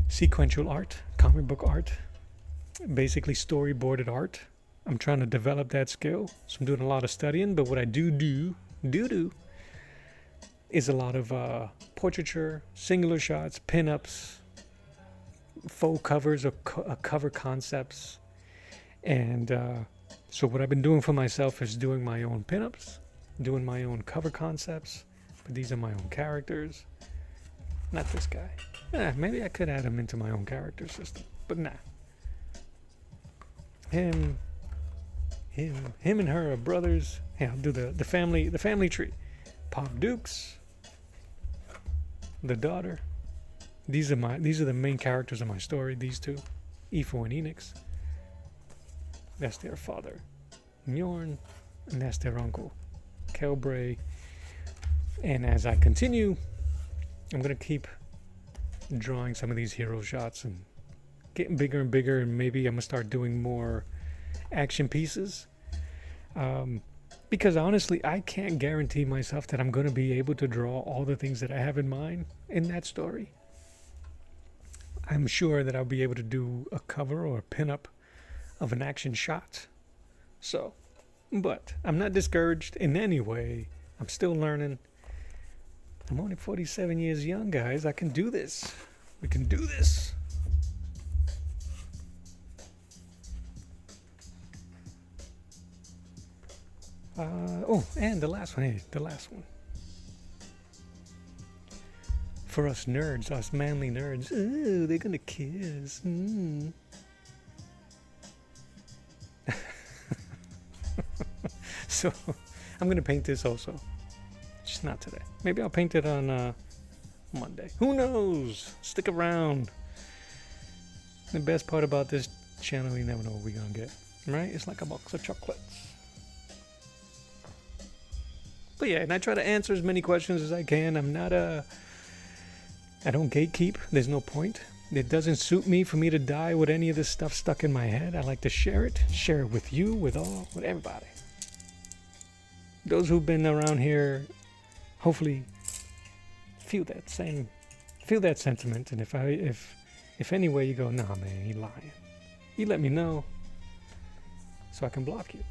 Speaker 1: sequential art, comic book art, basically storyboarded art. I'm trying to develop that skill, so I'm doing a lot of studying. But what I do is a lot of portraiture, singular shots, pin-ups, faux covers or cover concepts. And so what I've been doing for myself is doing my own pin-ups, doing my own cover concepts. But these are my own characters, not this guy. Maybe I could add him into my own character system, but nah. Him and her are brothers. Hey, I'll do the family tree. Pop Dukes, the daughter. These are the main characters of my story. These two, Ifo and Enix. That's their father, Mjorn, and that's their uncle, Kelbray. And as I continue, I'm gonna keep drawing some of these hero shots and getting bigger and bigger, and maybe I'm gonna start doing more action pieces, because honestly I can't guarantee myself that I'm going to be able to draw all the things that I have in mind in that story. I'm sure that I'll be able to do a cover or a pin-up of an action shot. So, but I'm not discouraged in any way. I'm still learning. I'm only 47 years young, guys. I can do this. We can do this. And the last one. For us nerds, us manly nerds, ooh, they're gonna kiss. So, I'm gonna paint this also. Just not today. Maybe I'll paint it on Monday. Who knows? Stick around. The best part about this channel, you never know what we're gonna get. Right? It's like a box of chocolates. But yeah, and I try to answer as many questions as I can. I don't gatekeep. There's no point. It doesn't suit me for me to die with any of this stuff stuck in my head. I like to share it with you, with everybody. Those who've been around here, hopefully feel that sentiment. And if any way you go, nah, man, he lying, you let me know so I can block you.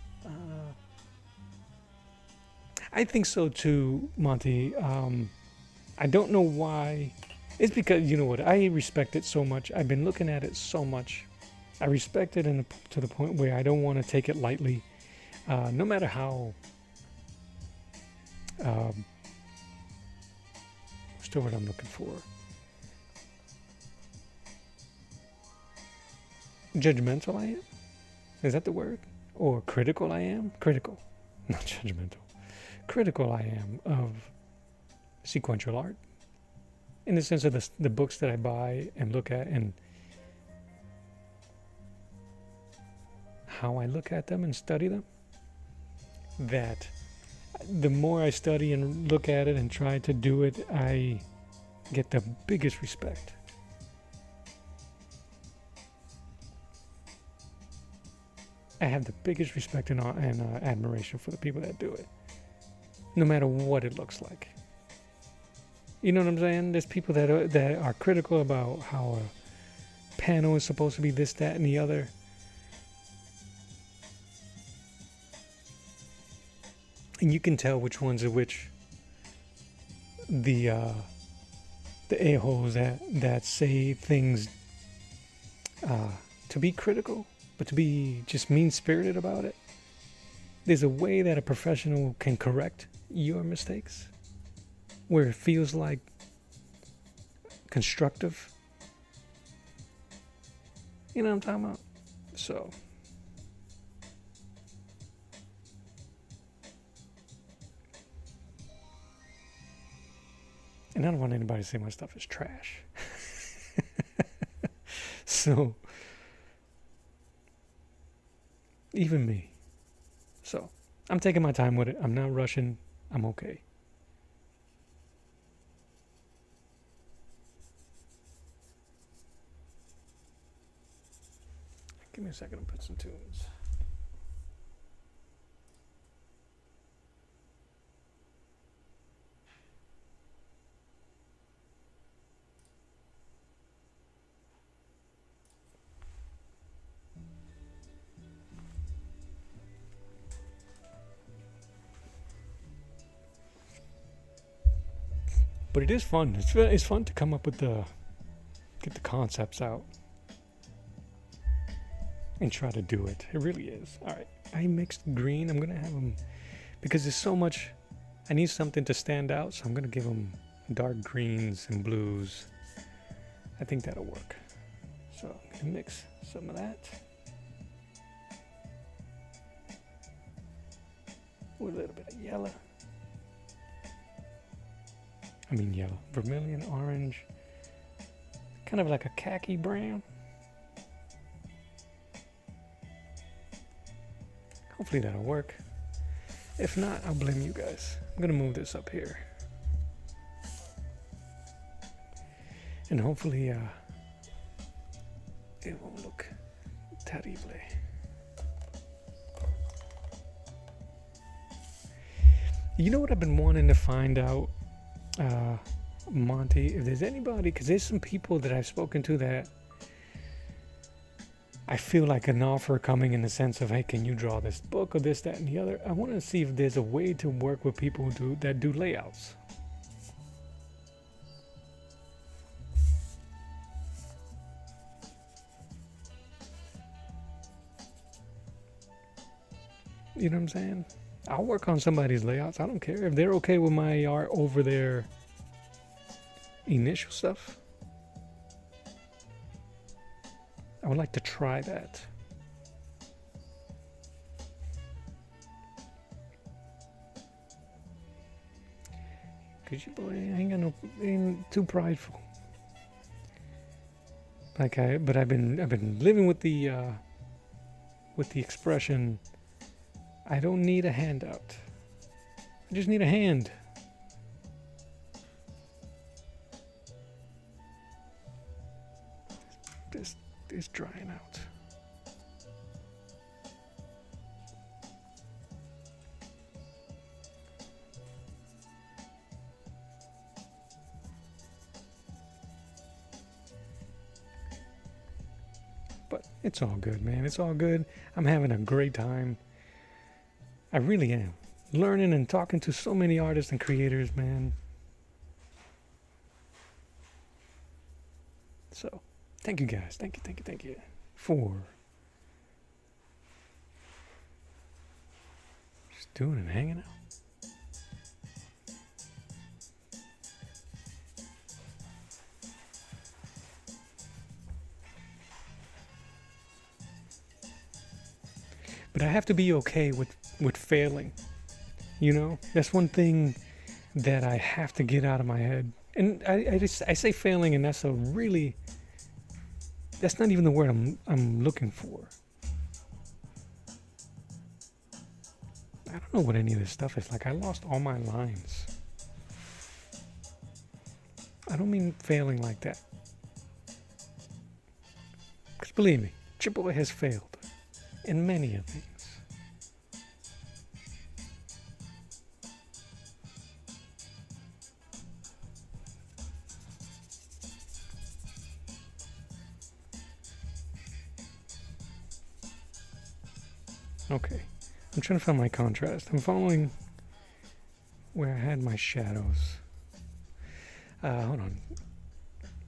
Speaker 1: I think so too, Monty. I don't know why. It's because, you know what, I respect it so much. I've been looking at it so much. I respect it to the point where I don't want to take it lightly. No matter how what's the word I'm looking for? Judgmental I am? Is that the word? Or critical I am? Critical, not judgmental. Critical I am of sequential art, in the sense of the books that I buy and look at, and how I look at them and study them. That the more I study and look at it and try to do it, I get the biggest respect. I have the biggest respect and admiration for the people that do it, no matter what it looks like. You know what I'm saying? There's people that are critical about how a panel is supposed to be this, that, and the other. And you can tell which ones are which. The a-holes that say things to be critical, but to be just mean-spirited about it. There's a way that a professional can correct your mistakes where it feels like constructive. You know what I'm talking about? So, and I don't want anybody to say my stuff is trash. So, even me. So, I'm taking my time with it. I'm not rushing. I'm okay. Give me a second to put some tunes. But it is fun. It's fun to come up with get the concepts out and try to do it. It really is. All right, I mixed green. I'm gonna have them because there's so much. I need something to stand out, so I'm gonna give them dark greens and blues. I think that'll work. So I'm gonna mix some of that with a little bit of yellow. Yellow, vermilion, orange, kind of like a khaki brown. Hopefully that'll work. If not, I'll blame you guys. I'm gonna move this up here. And hopefully it won't look terrible. You know what I've been wanting to find out? Monty, if there's anybody, because there's some people that I've spoken to that I feel like an offer coming in the sense of, hey, can you draw this book or this, that, and the other? I want to see if there's a way to work with people that do layouts. You know what I'm saying? I'll work on somebody's layouts. I don't care if they're okay with my art over their initial stuff. I would like to try that. Cause you boy, I ain't too prideful. But I've been living with the expression, I don't need a handout. I just need a hand. This is drying out. But it's all good, man. It's all good. I'm having a great time. I really am. Learning and talking to so many artists and creators, man. So, thank you guys. Thank you for just doing and hanging out. But I have to be okay with failing. You know, that's one thing that I have to get out of my head. And I say failing, and that's not even the word I'm looking for. I don't know what any of this stuff is. Like, I lost all my lines. I don't mean failing like that. Because believe me, your boy has failed. in many of things. Okay, I'm trying to find my contrast. I'm following where I had my shadows. Hold on.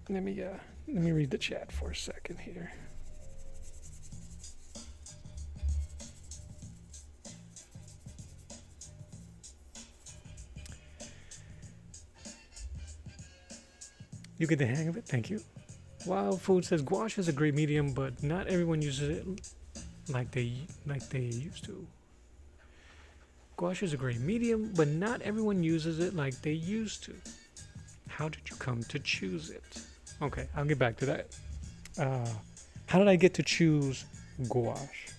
Speaker 1: Let me read the chat for a second here. You get the hang of it? Thank you. Wild Food says gouache is a great medium, but not everyone uses it like they used to. Gouache is a great medium, but not everyone uses it like they used to. How did you come to choose it? Okay, I'll get back to that. How did I get to choose gouache?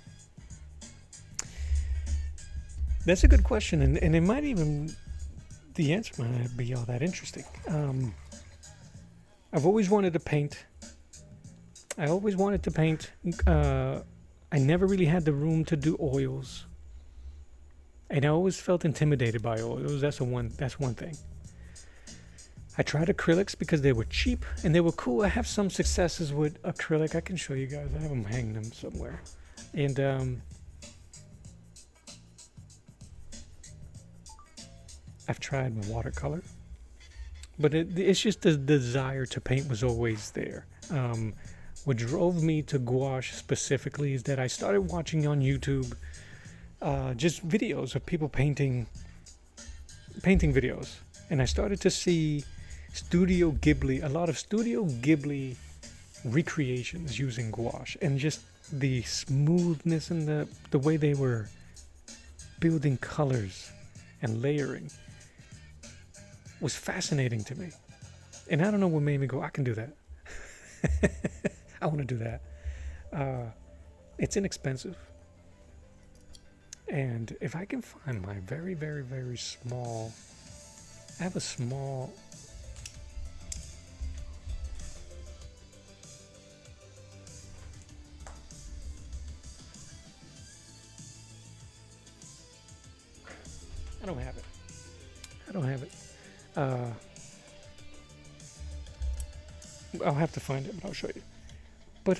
Speaker 1: That's a good question, and it might even, the answer might not be all that interesting. I've always wanted to paint. I never really had the room to do oils. And I always felt intimidated by oils. That's one thing. I tried acrylics because they were cheap and they were cool. I have some successes with acrylic. I can show you guys. I have them hanging them somewhere. And I've tried watercolor. But it's just the desire to paint was always there. What drove me to gouache specifically is that I started watching on YouTube just videos of people painting videos. And I started to see a lot of Studio Ghibli recreations using gouache. And just the smoothness and the way they were building colors and layering was fascinating to me. And I don't know what made me go, I can do that. I want to do that. It's inexpensive. And if I can find my very, very, very small, I have a small, I don't have it. I'll have to find it, but I'll show you. But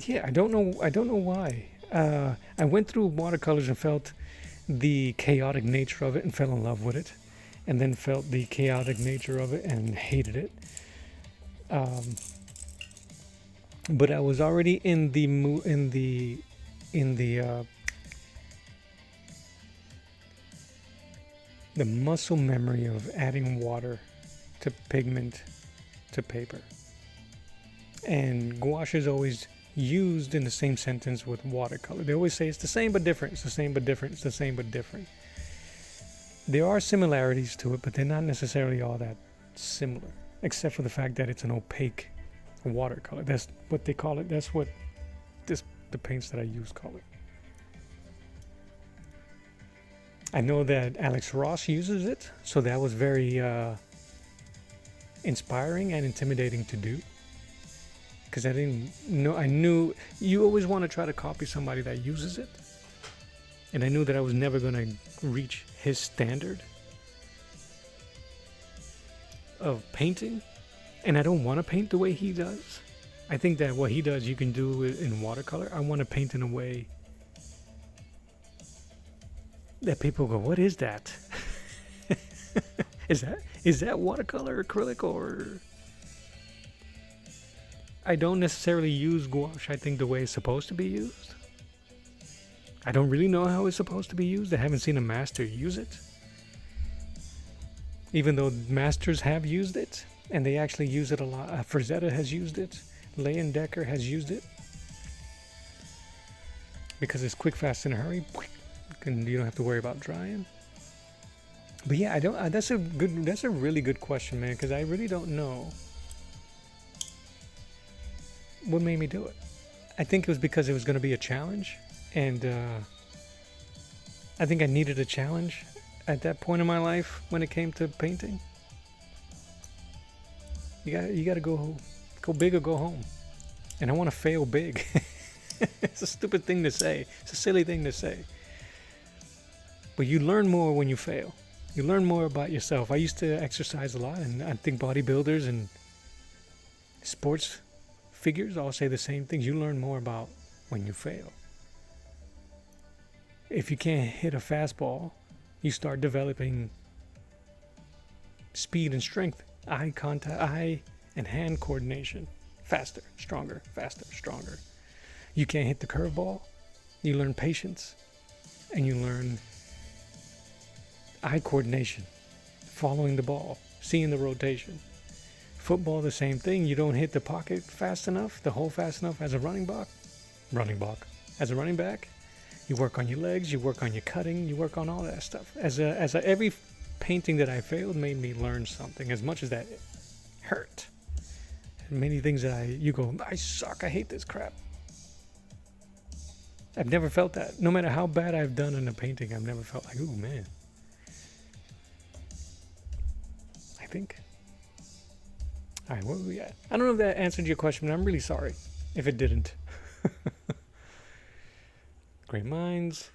Speaker 1: yeah, I don't know why. I went through watercolors and felt the chaotic nature of it and fell in love with it, and then felt the chaotic nature of it and hated it. But I was already in the muscle memory of adding water to pigment to paper. And gouache is always used in the same sentence with watercolor. They always say it's the same but different, it's the same but different, it's the same but different. There are similarities to it, but they're not necessarily all that similar, except for the fact that it's an opaque watercolor. That's what they call it. That's what the paints that I use call it. I know that Alex Ross uses it, so that was very inspiring and intimidating to do. Because I knew you always want to try to copy somebody that uses it. And I knew that I was never going to reach his standard of painting. And I don't want to paint the way he does. I think that what he does, you can do in watercolor. I want to paint in a way that people go, what is that? Is that watercolor, acrylic, or... I don't necessarily use gouache, I think, the way it's supposed to be used. I don't really know how it's supposed to be used. I haven't seen a master use it. Even though masters have used it, and they actually use it a lot. Frazetta has used it. Leyen Decker has used it. Because it's quick, fast, in a hurry. And you don't have to worry about drying. But yeah, that's a really good question, man, because I really don't know what made me do it. I think it was because it was going to be a challenge, and I think I needed a challenge at that point in my life when it came to painting. You got to go big or go home, and I want to fail big. It's a stupid thing to say. It's a silly thing to say. But you learn more when you fail. You learn more about yourself. I used to exercise a lot, and I think bodybuilders and sports figures all say the same things. You learn more about when you fail. If you can't hit a fastball, you start developing speed and strength, eye contact, eye and hand coordination. Faster, stronger, faster, stronger. You can't hit the curveball, you learn patience, and you learn eye coordination, following the ball, seeing the rotation. Football, the same thing. You don't hit the pocket fast enough, the hole fast enough as a running back. As a running back, you work on your legs, you work on your cutting, you work on all that stuff. Every painting that I failed made me learn something, as much as that hurt. And many things that you go, I suck, I hate this crap. I've never felt that. No matter how bad I've done in a painting, I've never felt like, ooh, man. I think. All right, where were we at? I don't know if that answered your question, but I'm really sorry if it didn't. Great minds.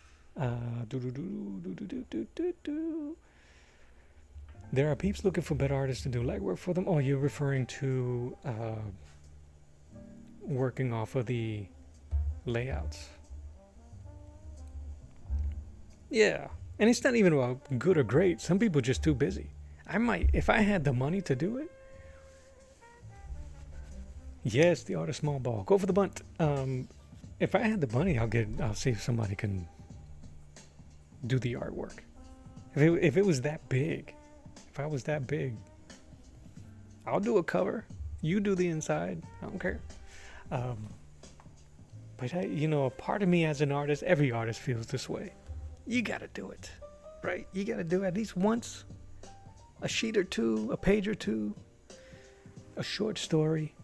Speaker 1: There are peeps looking for better artists to do legwork for them. Oh, you're referring to working off of the layouts. Yeah, and it's not even about good or great. Some people are just too busy. I might, if I had the money to do it. Yes, the art of small ball. Go for the bunt. If I had the money, I'll see if somebody can do the artwork. If it was that big, if I was that big, I'll do a cover. You do the inside. I don't care. But a part of me as an artist, every artist feels this way. You got to do it, right? You got to do it at least once. A sheet or two, a page or two, a short story.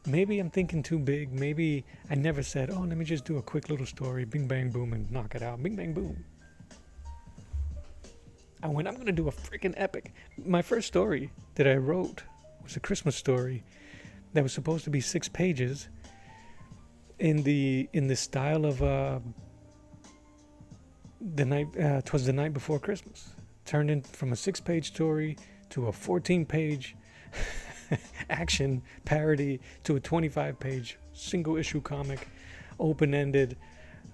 Speaker 1: Maybe I'm thinking too big. Maybe I never said, oh, let me just do a quick little story, bing, bang, boom, and knock it out. Bing, bang, boom. I went, I'm going to do a freaking epic. My first story that I wrote was a Christmas story that was supposed to be 6 pages in the style of twas the night before Christmas. Turned in from a 6-page story to a 14-page action parody to a 25-page single issue comic, open-ended.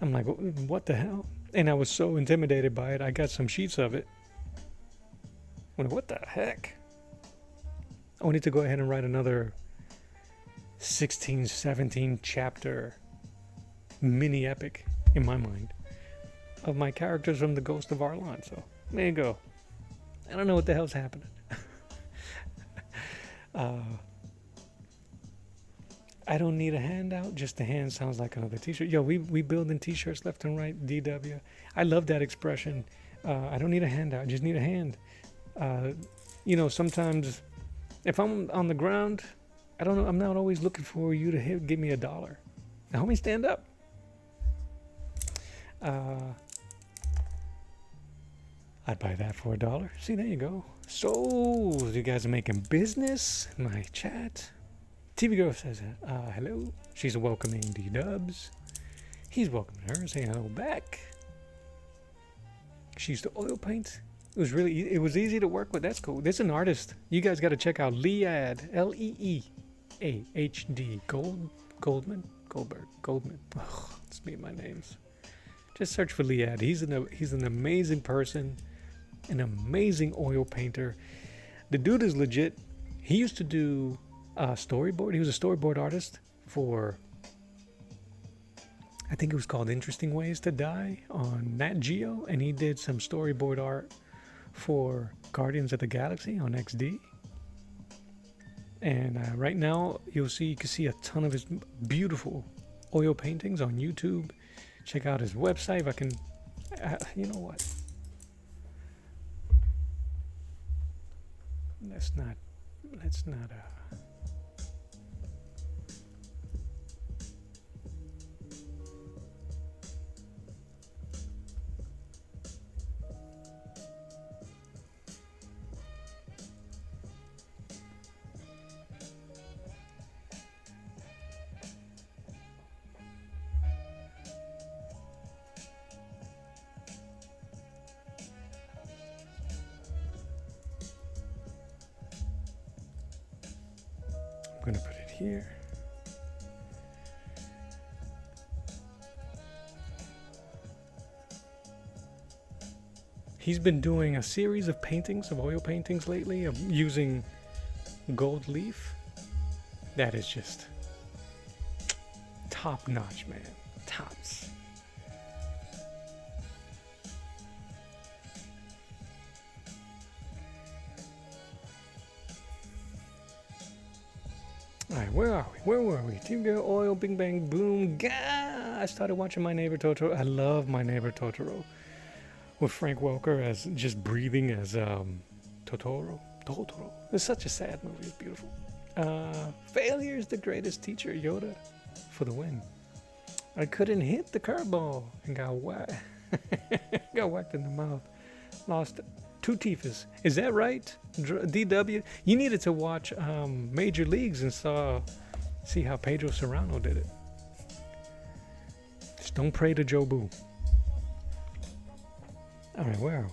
Speaker 1: I'm like, what the hell? And I was so intimidated by it. I got some sheets of it. I'm like, what the heck? I wanted to go ahead and write another 16, 17 chapter mini epic in my mind of my characters from the Ghost of Arlon. So there you go. I don't know what the hell's happening. I don't need a handout, just a hand sounds like another t-shirt. Yo, we building t-shirts left and right, DW. I love that expression. I don't need a handout, I just need a hand. Sometimes if I'm on the ground, I don't know, I'm not always looking for you to give me $1. Now, homie, stand up. I'd buy that for $1. See, there you go. So, you guys are making business in my chat. TV Girl says, hello. She's welcoming D-Dubs. He's welcoming her, saying hello back. She used to oil paint. It was easy to work with. That's cool. This is an artist. You guys got to check out Lead, Leeahd, Goldman. Ugh, let's meet my names. Just search for Lead. He's an amazing person, an amazing oil painter. The dude is legit. He used to do storyboard. He was a storyboard artist for, I think it was called Interesting Ways to Die on Nat Geo, and he did some storyboard art for Guardians of the Galaxy on XD. And right now you can see a ton of his beautiful oil paintings on YouTube. Check out his website if I can. You know what? Let's not. I'm gonna put it here. He's been doing a series of paintings, of oil paintings lately, of using gold leaf. That is just top notch, man. Tops. Alright, where are we? Where were we? Team Girl, Oil, Bing Bang Boom. Gah! I started watching My Neighbor Totoro. I love My Neighbor Totoro. With Frank Welker as just breathing as Totoro. It's such a sad movie. It's beautiful. Failure is the greatest teacher. Yoda for the win. I couldn't hit the curveball and got whacked. Got whacked in the mouth. Lost 2 teeth. Is that right? DW? You needed to watch Major Leagues and see how Pedro Serrano did it. Just don't pray to Joe Boo. Alright, where are we?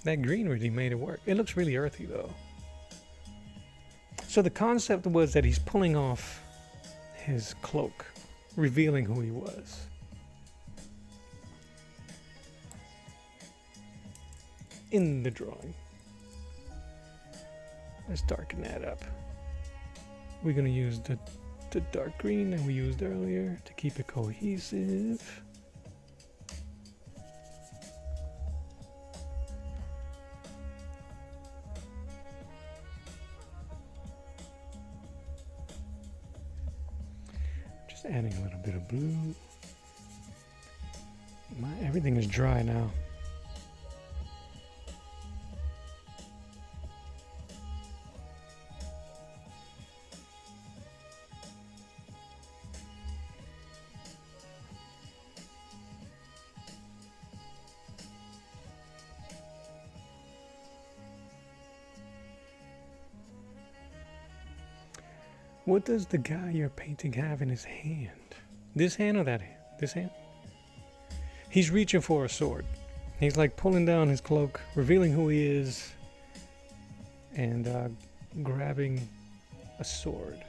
Speaker 1: That green really made it work. It looks really earthy though. So the concept was that he's pulling off his cloak, revealing who he was. In the drawing. Let's darken that up. We're going to use the dark green that we used earlier to keep it cohesive. Just adding a little bit of blue. Everything is dry now. What does the guy you're painting have in his hand? This hand or that hand? This hand? He's reaching for a sword. He's like pulling down his cloak, revealing who he is, and grabbing a sword.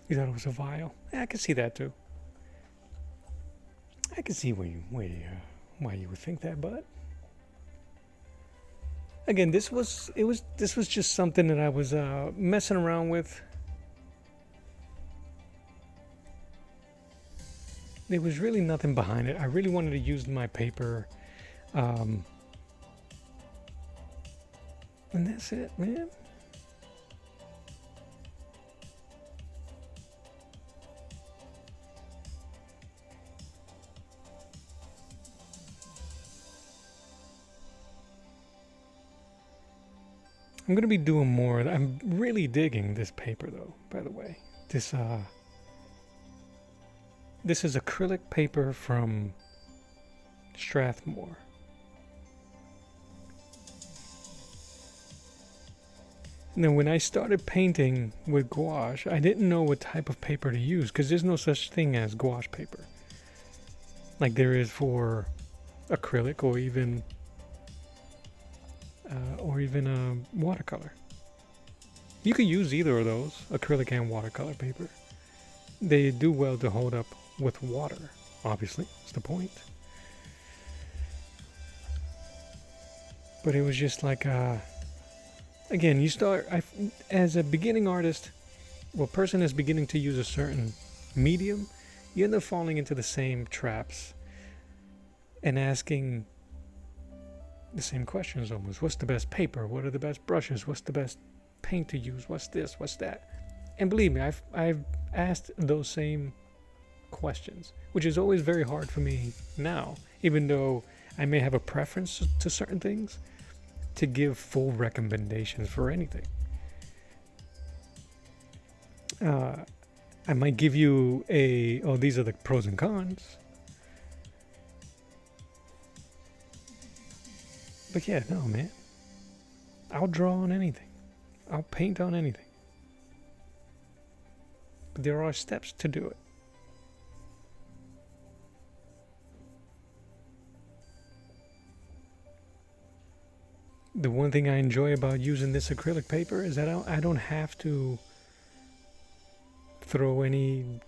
Speaker 1: You thought it was a vial? Yeah, I can see that too. I can see why you would think that, but again, this was just something that I was messing around with. There was really nothing behind it. I really wanted to use my paper, and that's it, man. I'm going to be doing more. I'm really digging this paper though, by the way. This is acrylic paper from Strathmore. Now when I started painting with gouache, I didn't know what type of paper to use because there's no such thing as gouache paper. Like there is for acrylic or even watercolor. You could use either of those, acrylic and watercolor paper. They do well to hold up with water, obviously, that's the point. But it was just like, again, you start, as a beginning artist, or person is beginning to use a certain medium, you end up falling into the same traps and asking the same questions almost. What's the best paper? What are the best brushes? What's the best paint to use? What's this? What's that? And believe me, I've asked those same questions, which is always very hard for me now, even though I may have a preference to certain things, to give full recommendations for anything. I might give you these are the pros and cons. But yeah, no, man. I'll draw on anything. I'll paint on anything. But there are steps to do it. The one thing I enjoy about using this acrylic paper is that I don't have to throw any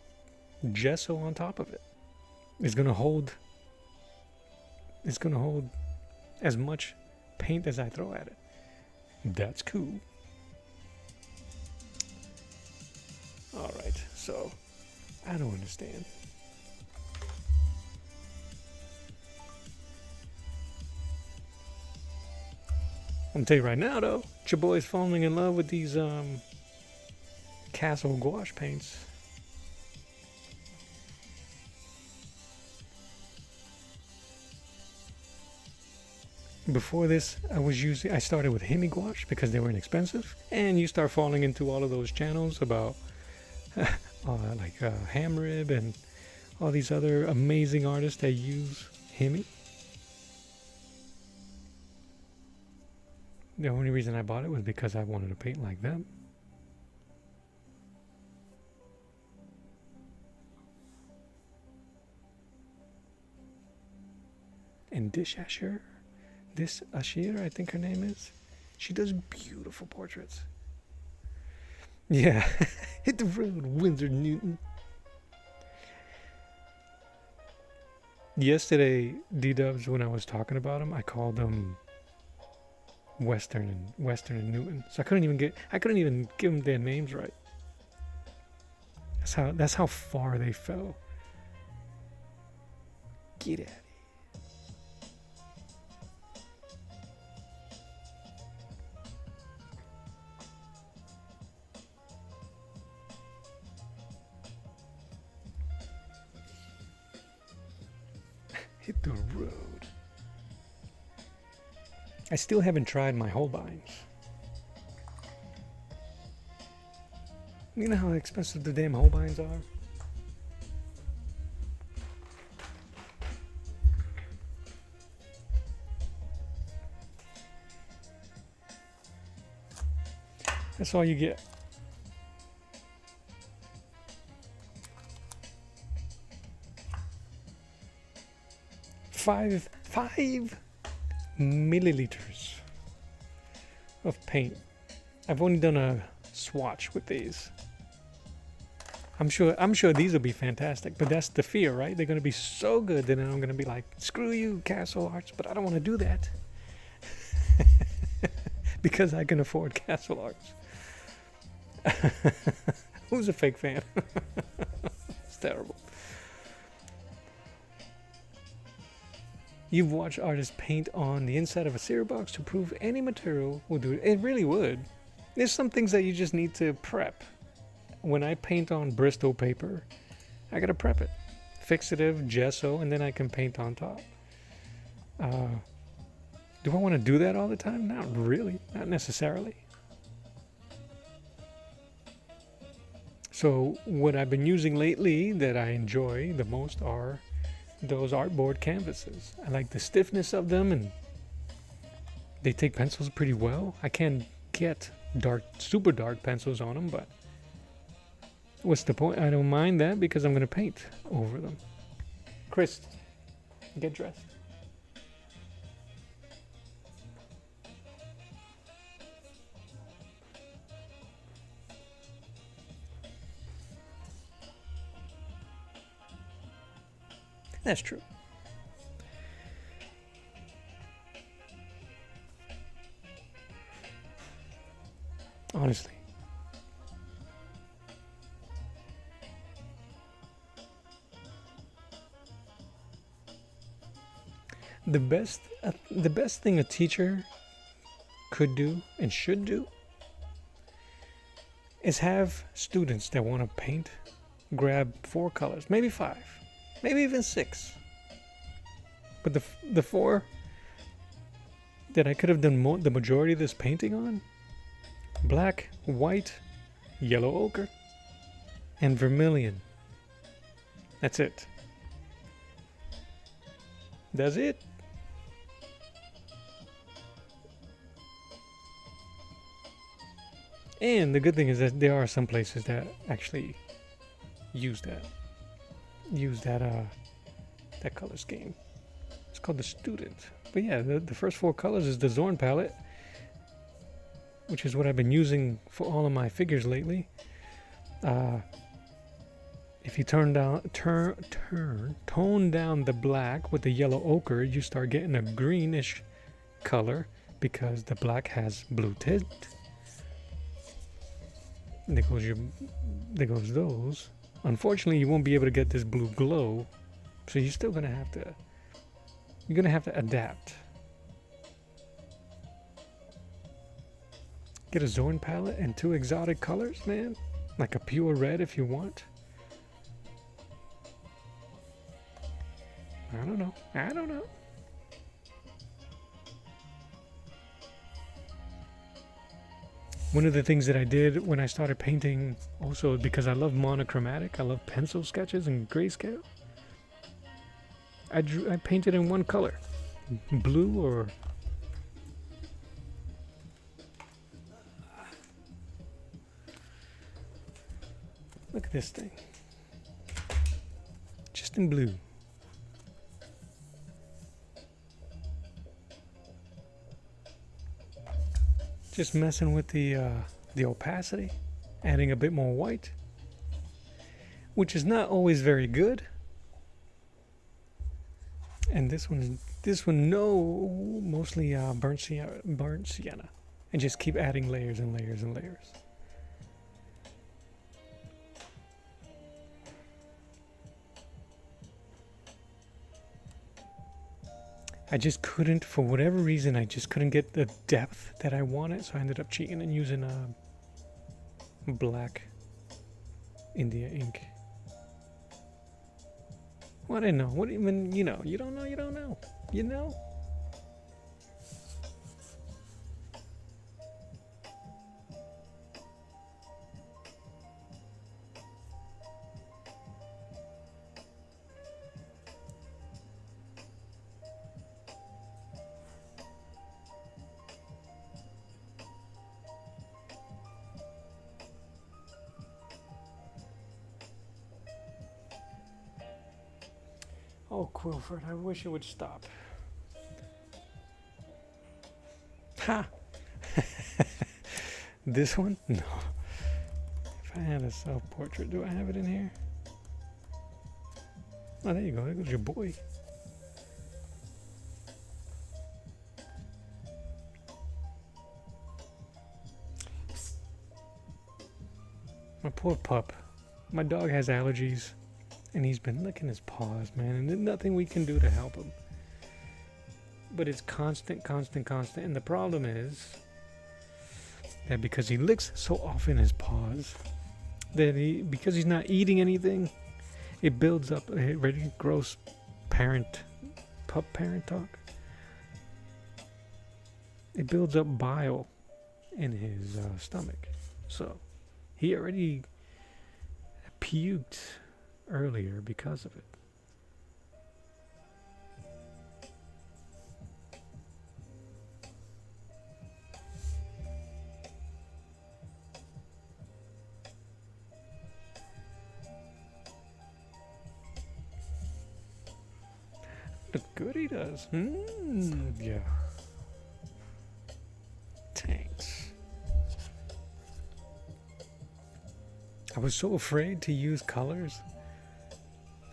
Speaker 1: gesso on top of it. It's gonna hold as much paint as I throw at it. That's cool. Alright, so I don't understand. I'm gonna tell you right now though, your boy's falling in love with these Castle gouache paints. Before this, I started with Hemi gouache because they were inexpensive, and you start falling into all of those channels about like Hamrib and all these other amazing artists that use Hemi. The only reason I bought it was because I wanted to paint like them. And Dish Ashir, I think her name is. She does beautiful portraits. Yeah, hit the road, Windsor Newton. Yesterday, D-Dubs, when I was talking about them, I called them Western and Newton. So I couldn't even give them their names right. That's how far they fell. Get out of here. Hit the road. I still haven't tried my Holbeins. You know how expensive the damn Holbeins are? That's all you get. Five milliliters of paint. I've only done a swatch with these. I'm sure these will be fantastic, but that's the fear, right? They're gonna be so good that I'm gonna be like, screw you, Castle Arts, but I don't want to do that. Because I can afford Castle Arts. Who's a fake fan? It's terrible. You've watched artists paint on the inside of a cereal box to prove any material will do it. It really would. There's some things that you just need to prep. When I paint on Bristol paper, I gotta prep it. Fixative, gesso, and then I can paint on top. Do I want to do that all the time? Not really. Not necessarily. So what I've been using lately that I enjoy the most are those artboard canvases. I like the stiffness of them, and they take pencils pretty well. I can't get super dark pencils on them, but what's the point? I don't mind that because I'm going to paint over them. Chris, get dressed. That's true. Honestly. the best thing a teacher could do and should do is have students that want to paint grab 4 colors, maybe 5, maybe even 6. But the 4 that I could have done the majority of this painting on: black, white, yellow ochre, and vermilion. That's it. That's it. And the good thing is that there are some places that actually use that color scheme. It's called the Student. But yeah, the first 4 colors is the Zorn palette, which is what I've been using for all of my figures lately. If you tone down the black with the yellow ochre, you start getting a greenish color because the black has blue tint. There goes those. Unfortunately, you won't be able to get this blue glow, so you're still gonna have to. You're gonna have to adapt. Get a Zorn palette and 2 exotic colors, man. Like a pure red if you want. I don't know. One of the things that I did when I started painting, also because I love monochromatic, I love pencil sketches and grayscale, I painted in 1 color, blue or look at this thing, just in blue. Just messing with the opacity, adding a bit more white, which is not always very good. And this one, mostly burnt sienna, and just keep adding layers and layers and layers. I just couldn't, for whatever reason, I just couldn't get the depth that I wanted, so I ended up cheating and using black India ink. Well, I didn't know. What even, you know? You don't know, you don't know. You know? Oh, Quilford, I wish it would stop. Ha! This one? No. If I had a self-portrait, do I have it in here? Oh, there you go. There goes your boy. My poor pup. My dog has allergies. And he's been licking his paws, man, and there's nothing we can do to help him. But it's constant. And the problem is that because he licks so often his paws, that because he's not eating anything, it builds up a really gross pup-parent talk. It builds up bile in his stomach. So he already puked earlier because of it. Look good he does. Yeah. Thanks. I was so afraid to use colors.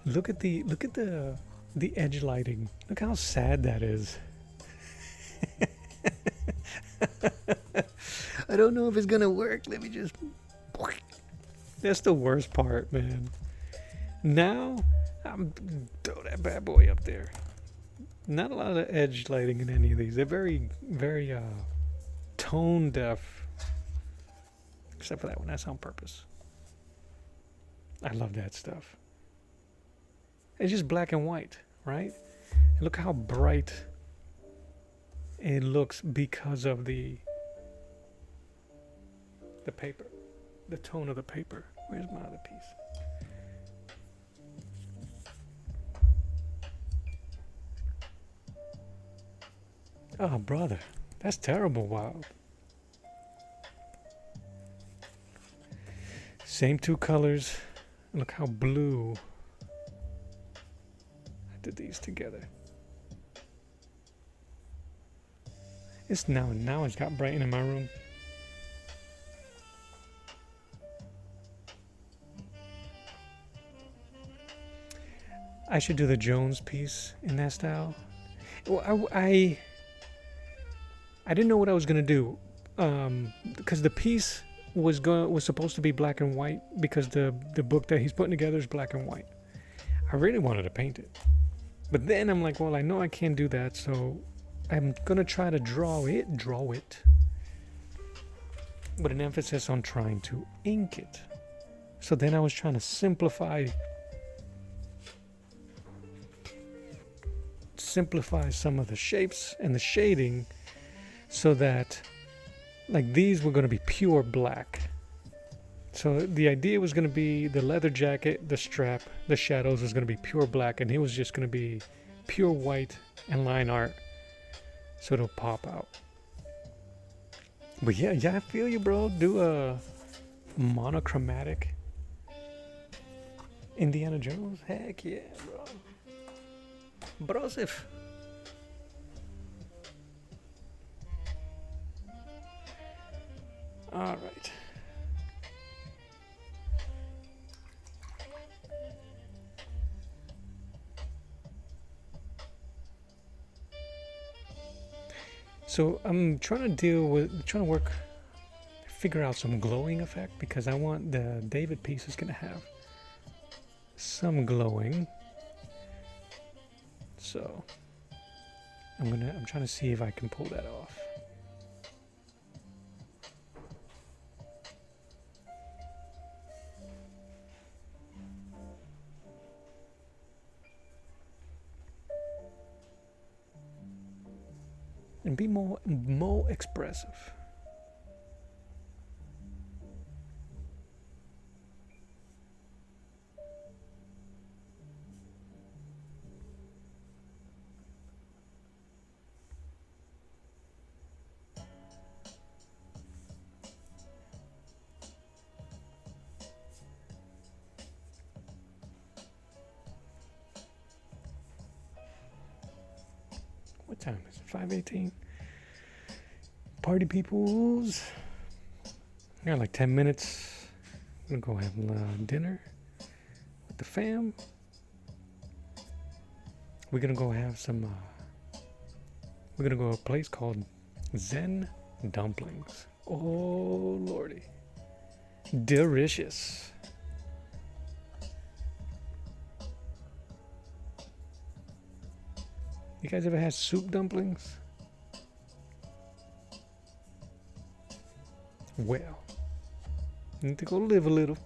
Speaker 1: Look at the edge lighting. Look how sad that is. I don't know if it's gonna work. Let me just. That's the worst part, man. Now I'm throw that bad boy up there. Not a lot of edge lighting in any of these. They're very, very tone deaf. Except for that one. That's on purpose. I love that stuff. It's just black and white, right? And look how bright it looks because of the paper. The tone of the paper. Where's my other piece? Oh, brother. That's terrible, Wild. Same two colors. Look how blue I did these together. It's now it's got bright in my room. I should do the Jones piece in that style. Well, I didn't know what I was gonna do, because the piece was supposed to be black and white because the book that he's putting together is black and white. I really wanted to paint it, but then I'm like, well, I know I can't do that, so I'm gonna try to draw it, with an emphasis on trying to ink it. So then I was trying to simplify some of the shapes and the shading so that, like, these were going to be pure black. So the idea was going to be the leather jacket, the strap, the shadows was going to be pure black, and he was just going to be pure white and line art, so it'll pop out. But yeah, I feel you, bro. Do a monochromatic Indiana Jones. Heck yeah, bro. Brosif. All right. So I'm trying to figure out some glowing effect, because I want the David piece is gonna have some glowing. So I'm trying to see if I can pull that off. And be more expressive. What time is it? 5:18. Party peoples. I got like 10 minutes. I'm gonna go have dinner with the fam. We're gonna go have some. We're gonna go to a place called Zen Dumplings. Oh lordy, delicious. You guys ever had soup dumplings? Well, you need to go live a little.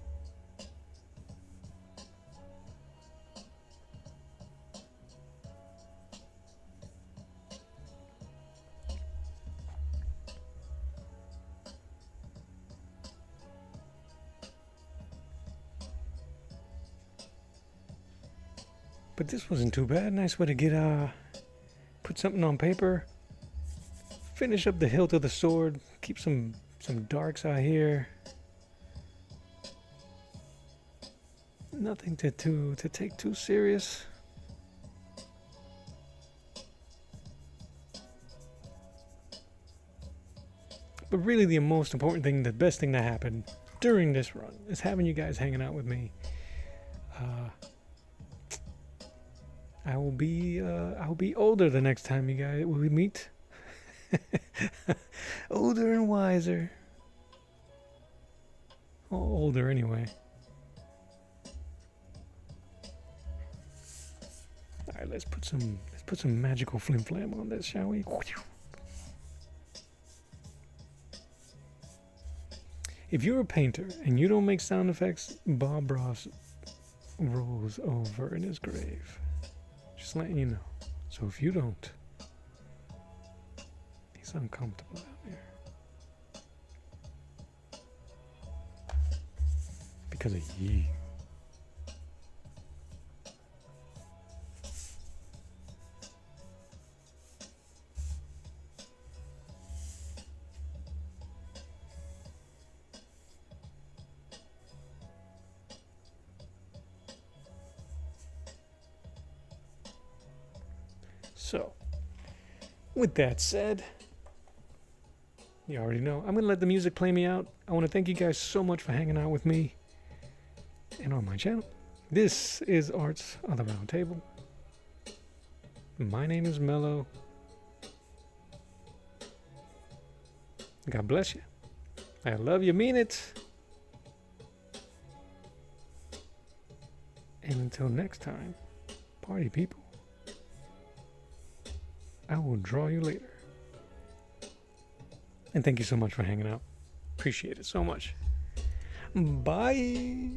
Speaker 1: But this wasn't too bad. Nice way to get put something on paper, finish up the hilt of the sword, keep some darks out here. Nothing to take too serious. But really the most important thing, the best thing that happened during this run is having you guys hanging out with me. I'll be older the next time you guys we meet. Older and wiser. Well, older anyway. All right, let's put some put some magical flim flam on this, shall we? If you're a painter and you don't make sound effects, Bob Ross rolls over in his grave. Just letting you know. So if you don't, he's uncomfortable out there. Because of you. So, with that said, you already know, I'm going to let the music play me out. I want to thank you guys so much for hanging out with me and on my channel. This is Arts on the Round Table. My name is Mello. God bless you. I love you, mean it. And until next time, party people, I will draw you later. And thank you so much for hanging out. Appreciate it so much. Bye.